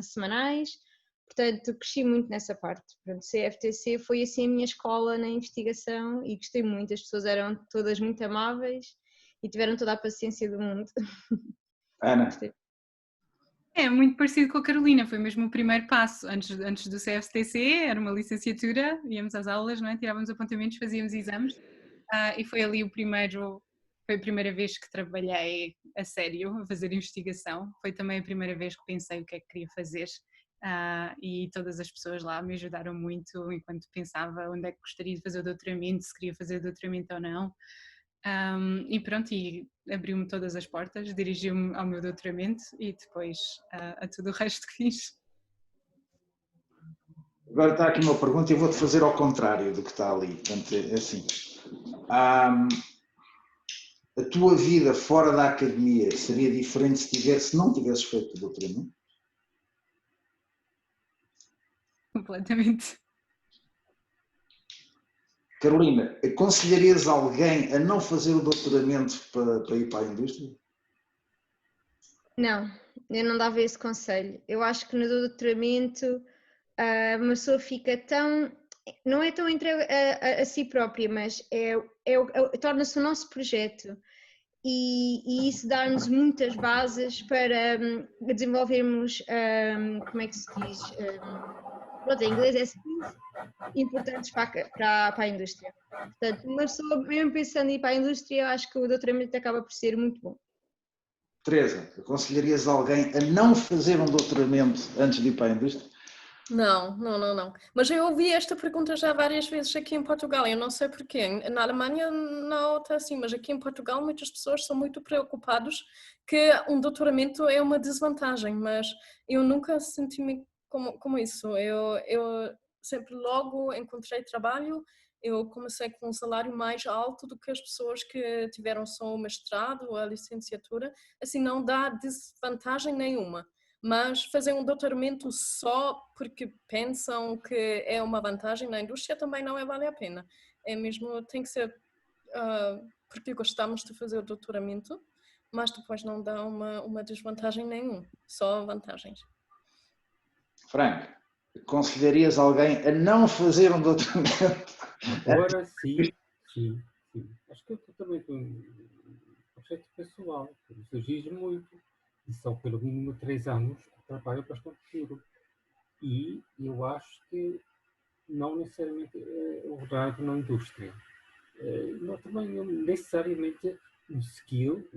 semanais. Portanto, cresci muito nessa parte. Portanto, CFTC foi assim a minha escola na investigação e gostei muito. As pessoas eram todas muito amáveis e tiveram toda a paciência do mundo. Ana? É muito parecido com a Carolina, foi mesmo o primeiro passo. Antes do CFTC, era uma licenciatura, íamos às aulas, não é? Tirávamos apontamentos, fazíamos exames, e foi ali foi a primeira vez que trabalhei a sério, a fazer investigação. Foi também a primeira vez que pensei o que é que queria fazer. E todas as pessoas lá me ajudaram muito enquanto pensava onde é que gostaria de fazer o doutoramento, se queria fazer o doutoramento ou não. E pronto, e abriu-me todas as portas, dirigiu-me ao meu doutoramento e depois a tudo o resto que fiz. Agora está aqui uma pergunta e eu vou-te fazer ao contrário do que está ali. Portanto, é assim. A tua vida fora da academia seria diferente se não tivesses feito o doutoramento? Completamente. Carolina, aconselharias alguém a não fazer o doutoramento para ir para a indústria? Não, eu não dava esse conselho. Eu acho que no doutoramento uma pessoa fica tão... Não é tão entregue a si própria, mas torna-se o nosso projeto. E isso dá-nos muitas bases para desenvolvermos, como é que se diz, pronto, em inglês é skills importantes para a indústria. Portanto, uma pessoa, mesmo pensando em ir para a indústria, eu acho que o doutoramento acaba por ser muito bom. Teresa, aconselharias alguém a não fazer um doutoramento antes de ir para a indústria? Não. Mas eu ouvi esta pergunta já várias vezes aqui em Portugal, eu não sei porquê. Na Alemanha não está assim, mas aqui em Portugal muitas pessoas são muito preocupadas que um doutoramento é uma desvantagem, mas eu nunca senti-me como isso. Eu sempre logo encontrei trabalho, eu comecei com um salário mais alto do que as pessoas que tiveram só o mestrado ou a licenciatura, assim não dá desvantagem nenhuma. Mas fazer um doutoramento só porque pensam que é uma vantagem na indústria também não vale a pena. É mesmo, tem que ser porque gostamos de fazer o doutoramento, mas depois não dá uma desvantagem nenhuma, só vantagens. Frank, aconselharias alguém a não fazer um doutoramento? Agora sim. Acho que eu também tenho um projeto pessoal, eu desejo muito, e são pelo mínimo 3 anos de trabalho bastante duro. E eu acho que não necessariamente é usado na indústria. Não também necessariamente um skill,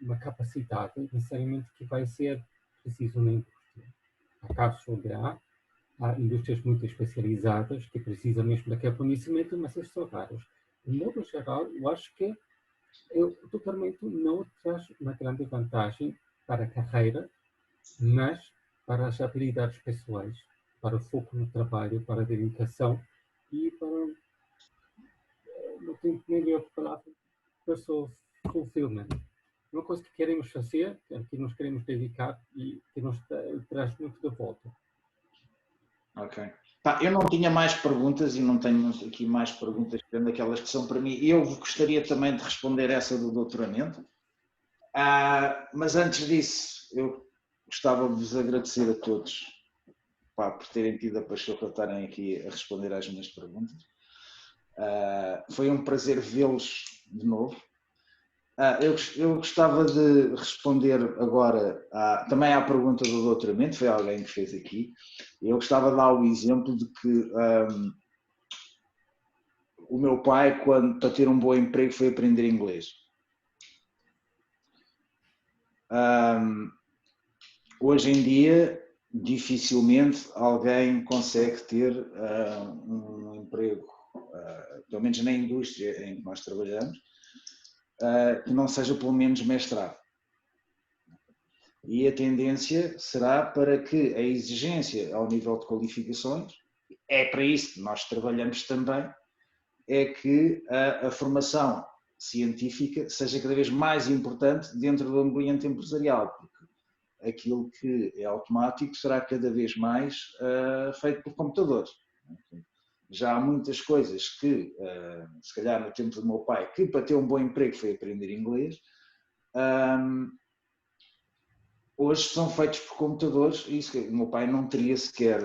uma capacidade necessariamente que vai ser preciso na indústria. Há casos onde há indústrias muito especializadas que precisam mesmo daquele conhecimento, mas estes são raros. De modo geral, eu acho que o doutoramento não traz uma grande vantagem para a carreira, mas para as habilidades pessoais, para o foco no trabalho, para a dedicação e para, não tenho melhor palavra, pessoal fulfillment. Uma coisa que queremos fazer, que nos queremos dedicar e que nos traz muito de volta. Ok. Eu não tinha mais perguntas e não tenho aqui mais perguntas daquelas que são para mim. Eu gostaria também de responder essa do doutoramento. Mas antes disso, eu gostava de vos agradecer a todos por terem tido a paixão de estarem aqui a responder às minhas perguntas. Foi um prazer vê-los de novo. Eu gostava de responder agora também à pergunta do doutoramento, foi alguém que fez aqui. Eu gostava de dar o exemplo de que o meu pai, para ter um bom emprego, foi aprender inglês. Hoje em dia, dificilmente alguém consegue ter um emprego, pelo menos na indústria em que nós trabalhamos, que não seja pelo menos mestrado. E a tendência será para que a exigência ao nível de qualificações, é para isso que nós trabalhamos também, é que a formação científica seja cada vez mais importante dentro do ambiente empresarial, porque aquilo que é automático será cada vez mais feito por computadores. Já há muitas coisas que, se calhar no tempo do meu pai, que para ter um bom emprego foi aprender inglês, hoje são feitos por computadores e isso, o meu pai não teria sequer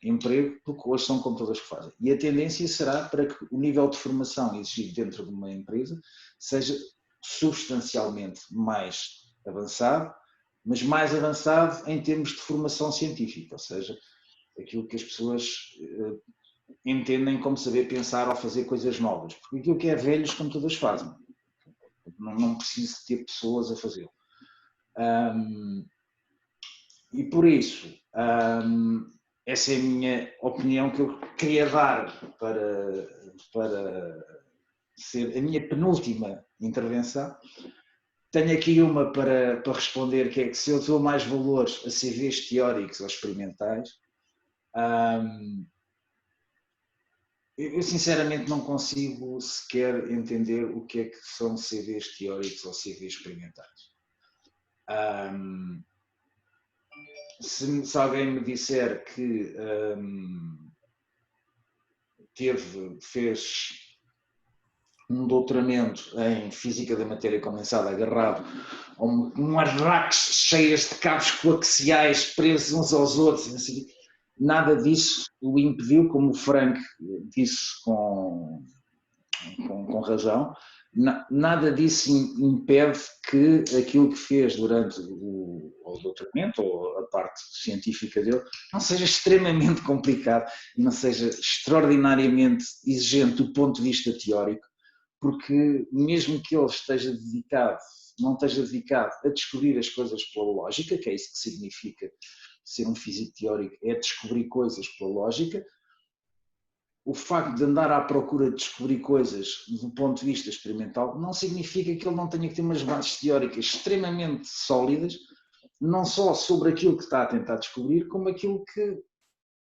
emprego, porque hoje são computadores que fazem. E a tendência será para que o nível de formação exigido dentro de uma empresa seja substancialmente mais avançado, mas mais avançado em termos de formação científica, ou seja, aquilo que as pessoas entendem como saber pensar ou fazer coisas novas, porque aquilo que é velho os computadores fazem, não preciso ter pessoas a fazê-lo. E por isso, essa é a minha opinião que eu queria dar para ser a minha penúltima intervenção. Tenho aqui uma para responder, que é que se eu dou mais valores a CVs teóricos ou experimentais, eu sinceramente não consigo sequer entender o que é que são CVs teóricos ou CVs experimentais. Se alguém me disser que fez um doutoramento em Física da Matéria Condensada agarrado a umas racks cheias de cabos coaxiais presos uns aos outros, assim, nada disso o impediu, como o Frank disse com razão, nada disso impede que aquilo que fez durante o doutoramento ou a parte científica dele não seja extremamente complicado e não seja extraordinariamente exigente do ponto de vista teórico, porque mesmo que ele não esteja dedicado a descobrir as coisas pela lógica, que é isso que significa ser um físico teórico, é descobrir coisas pela lógica, o facto de andar à procura de descobrir coisas do ponto de vista experimental não significa que ele não tenha que ter umas bases teóricas extremamente sólidas, não só sobre aquilo que está a tentar descobrir, como aquilo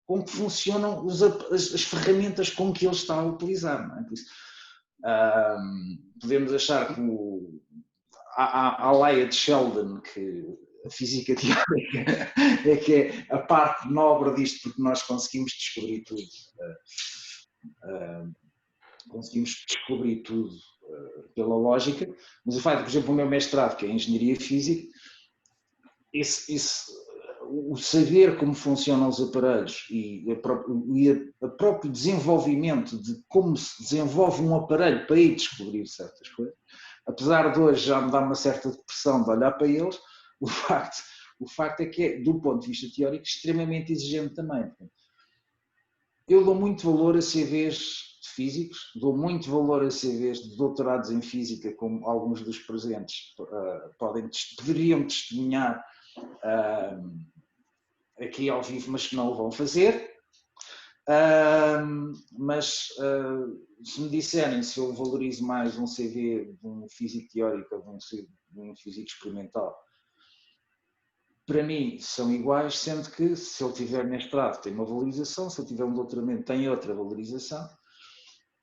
como que funcionam as ferramentas com que ele está a utilizar. Não é? Por isso, podemos achar que a laia de Sheldon, que a física teórica é que é a parte nobre disto, porque nós conseguimos descobrir tudo. Pela lógica, mas o facto de, por exemplo, o meu mestrado, que é em Engenharia Física, o saber como funcionam os aparelhos e o próprio desenvolvimento de como se desenvolve um aparelho para ir descobrir certas coisas, apesar de hoje já me dar uma certa depressão de olhar para eles, o facto é que é, do ponto de vista teórico, extremamente exigente também. Eu dou muito valor a CVs de físicos, dou muito valor a CVs de doutorados em física, como alguns dos presentes poderiam testemunhar aqui ao vivo, mas que não o vão fazer. Mas se me disserem se eu valorizo mais um CV de um físico teórico ou de um físico experimental, para mim são iguais, sendo que se ele tiver mestrado tem uma valorização, se ele tiver um doutoramento tem outra valorização,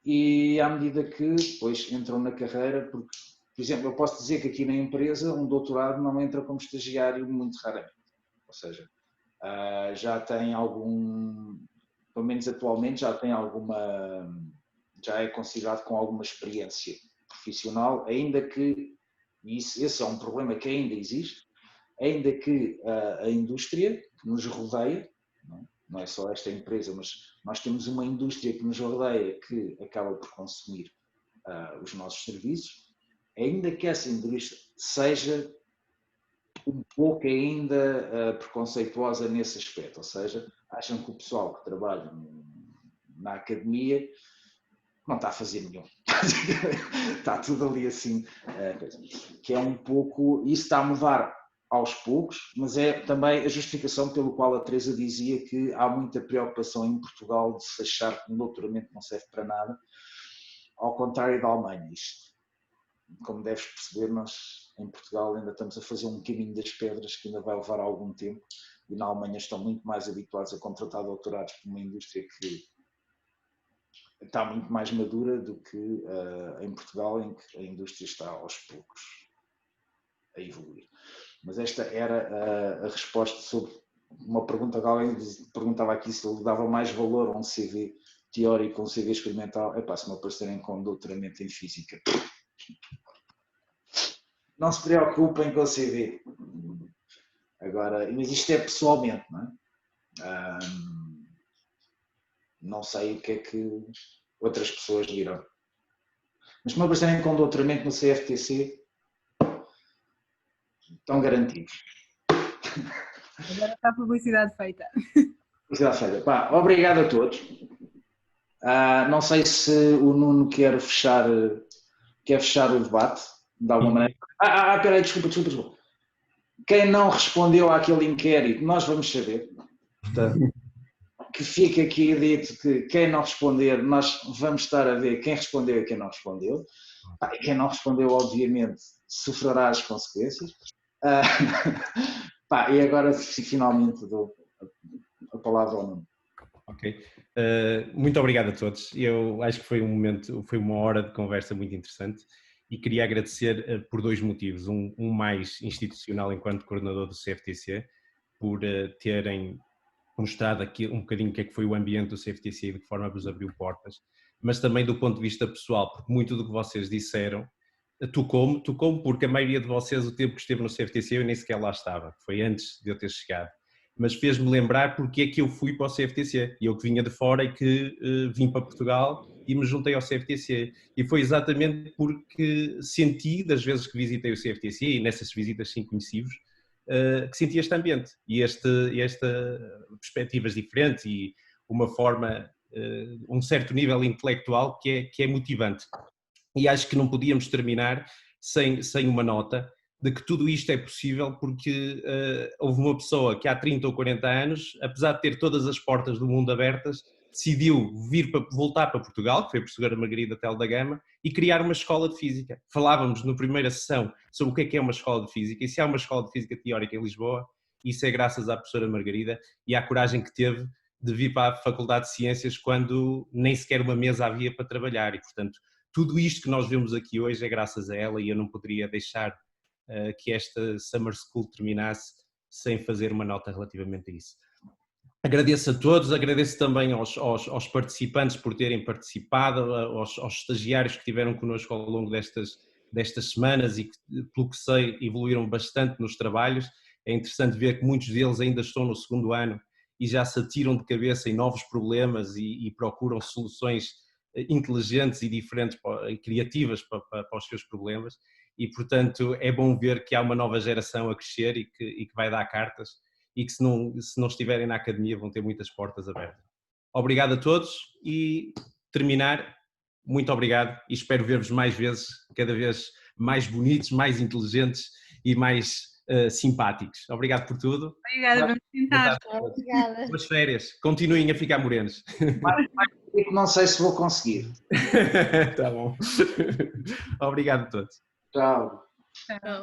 e à medida que depois entram na carreira, porque, por exemplo, eu posso dizer que aqui na empresa um doutorado não entra como estagiário muito raramente, ou seja, já tem pelo menos atualmente já é considerado com alguma experiência profissional, ainda que, e esse é um problema que ainda existe, ainda que a indústria que nos rodeia, não é só esta empresa, mas nós temos uma indústria que nos rodeia que acaba por consumir os nossos serviços, ainda que essa indústria seja um pouco ainda preconceituosa nesse aspecto, ou seja, acham que o pessoal que trabalha na academia não está a fazer nenhum. Está tudo ali assim, que é um pouco, isso está a mudar aos poucos, mas é também a justificação pelo qual a Teresa dizia que há muita preocupação em Portugal de se achar que um doutoramento não serve para nada, ao contrário da Alemanha. Isto como deves perceber, nós em Portugal ainda estamos a fazer um caminho das pedras que ainda vai levar algum tempo, e na Alemanha estão muito mais habituados a contratar doutorados por uma indústria que está muito mais madura do que em Portugal, em que a indústria está aos poucos a evoluir. Mas esta era a resposta sobre uma pergunta que alguém perguntava aqui, se ele dava mais valor a um CV teórico, a um CV experimental. Se me aparecerem com doutoramento em física, não se preocupem com o CV. Agora, mas isto é pessoalmente, não é? Não sei o que é que outras pessoas dirão. Mas se me aparecerem com doutoramento no CFTC, estão garantidos. Agora está a publicidade feita. Publicidade feita. Obrigado a todos. Não sei se o Nuno quer fechar o debate de alguma maneira. Peraí, desculpa. Quem não respondeu àquele inquérito, nós vamos saber. Portanto, que fique aqui dito que quem não responder, nós vamos estar a ver quem respondeu e quem não respondeu. E quem não respondeu, obviamente, sofrerá as consequências. E agora, finalmente, dou a palavra ao Nuno. Ok. Muito obrigado a todos. Eu acho que foi uma hora de conversa muito interessante e queria agradecer por 2 motivos. Um mais institucional enquanto coordenador do CFTC, por terem mostrado aqui um bocadinho o que é que foi o ambiente do CFTC e de que forma vos abriu portas, mas também do ponto de vista pessoal, porque muito do que vocês disseram tocou-me porque a maioria de vocês, o tempo que esteve no CFTC, eu nem sequer lá estava, foi antes de eu ter chegado, mas fez-me lembrar porque é que eu fui para o CFTC, e eu que vinha de fora e que vim para Portugal e me juntei ao CFTC, e foi exatamente porque senti, das vezes que visitei o CFTC, e nessas visitas sim conheci-vos, que senti este ambiente e esta perspectivas diferentes e uma forma, um certo nível intelectual que é motivante. E acho que não podíamos terminar sem uma nota de que tudo isto é possível porque houve uma pessoa que há 30 ou 40 anos, apesar de ter todas as portas do mundo abertas, decidiu voltar para Portugal, que foi a professora Margarida Telo da Gama, e criar uma escola de física. Falávamos na primeira sessão sobre o que é uma escola de física, e se há uma escola de física teórica em Lisboa, isso é graças à professora Margarida e à coragem que teve de vir para a Faculdade de Ciências quando nem sequer uma mesa havia para trabalhar, e portanto tudo isto que nós vemos aqui hoje é graças a ela, e eu não poderia deixar que esta Summer School terminasse sem fazer uma nota relativamente a isso. Agradeço a todos, agradeço também aos participantes por terem participado, aos estagiários que estiveram connosco ao longo destas semanas e que, pelo que sei, evoluíram bastante nos trabalhos. É interessante ver que muitos deles ainda estão no 2º ano e já se atiram de cabeça em novos problemas e procuram soluções inteligentes e diferentes e criativas para os seus problemas, e portanto é bom ver que há uma nova geração a crescer e que vai dar cartas, e que se não estiverem na academia vão ter muitas portas abertas. Obrigado a todos e terminar, muito obrigado, e espero ver-vos mais vezes, cada vez mais bonitos, mais inteligentes e mais simpáticos. Obrigado por tudo. Obrigada, vamos tentar. Obrigada. Boas férias, continuem a ficar morenos. Não sei se vou conseguir. Tá bom. Obrigado a todos. Tchau. Tchau.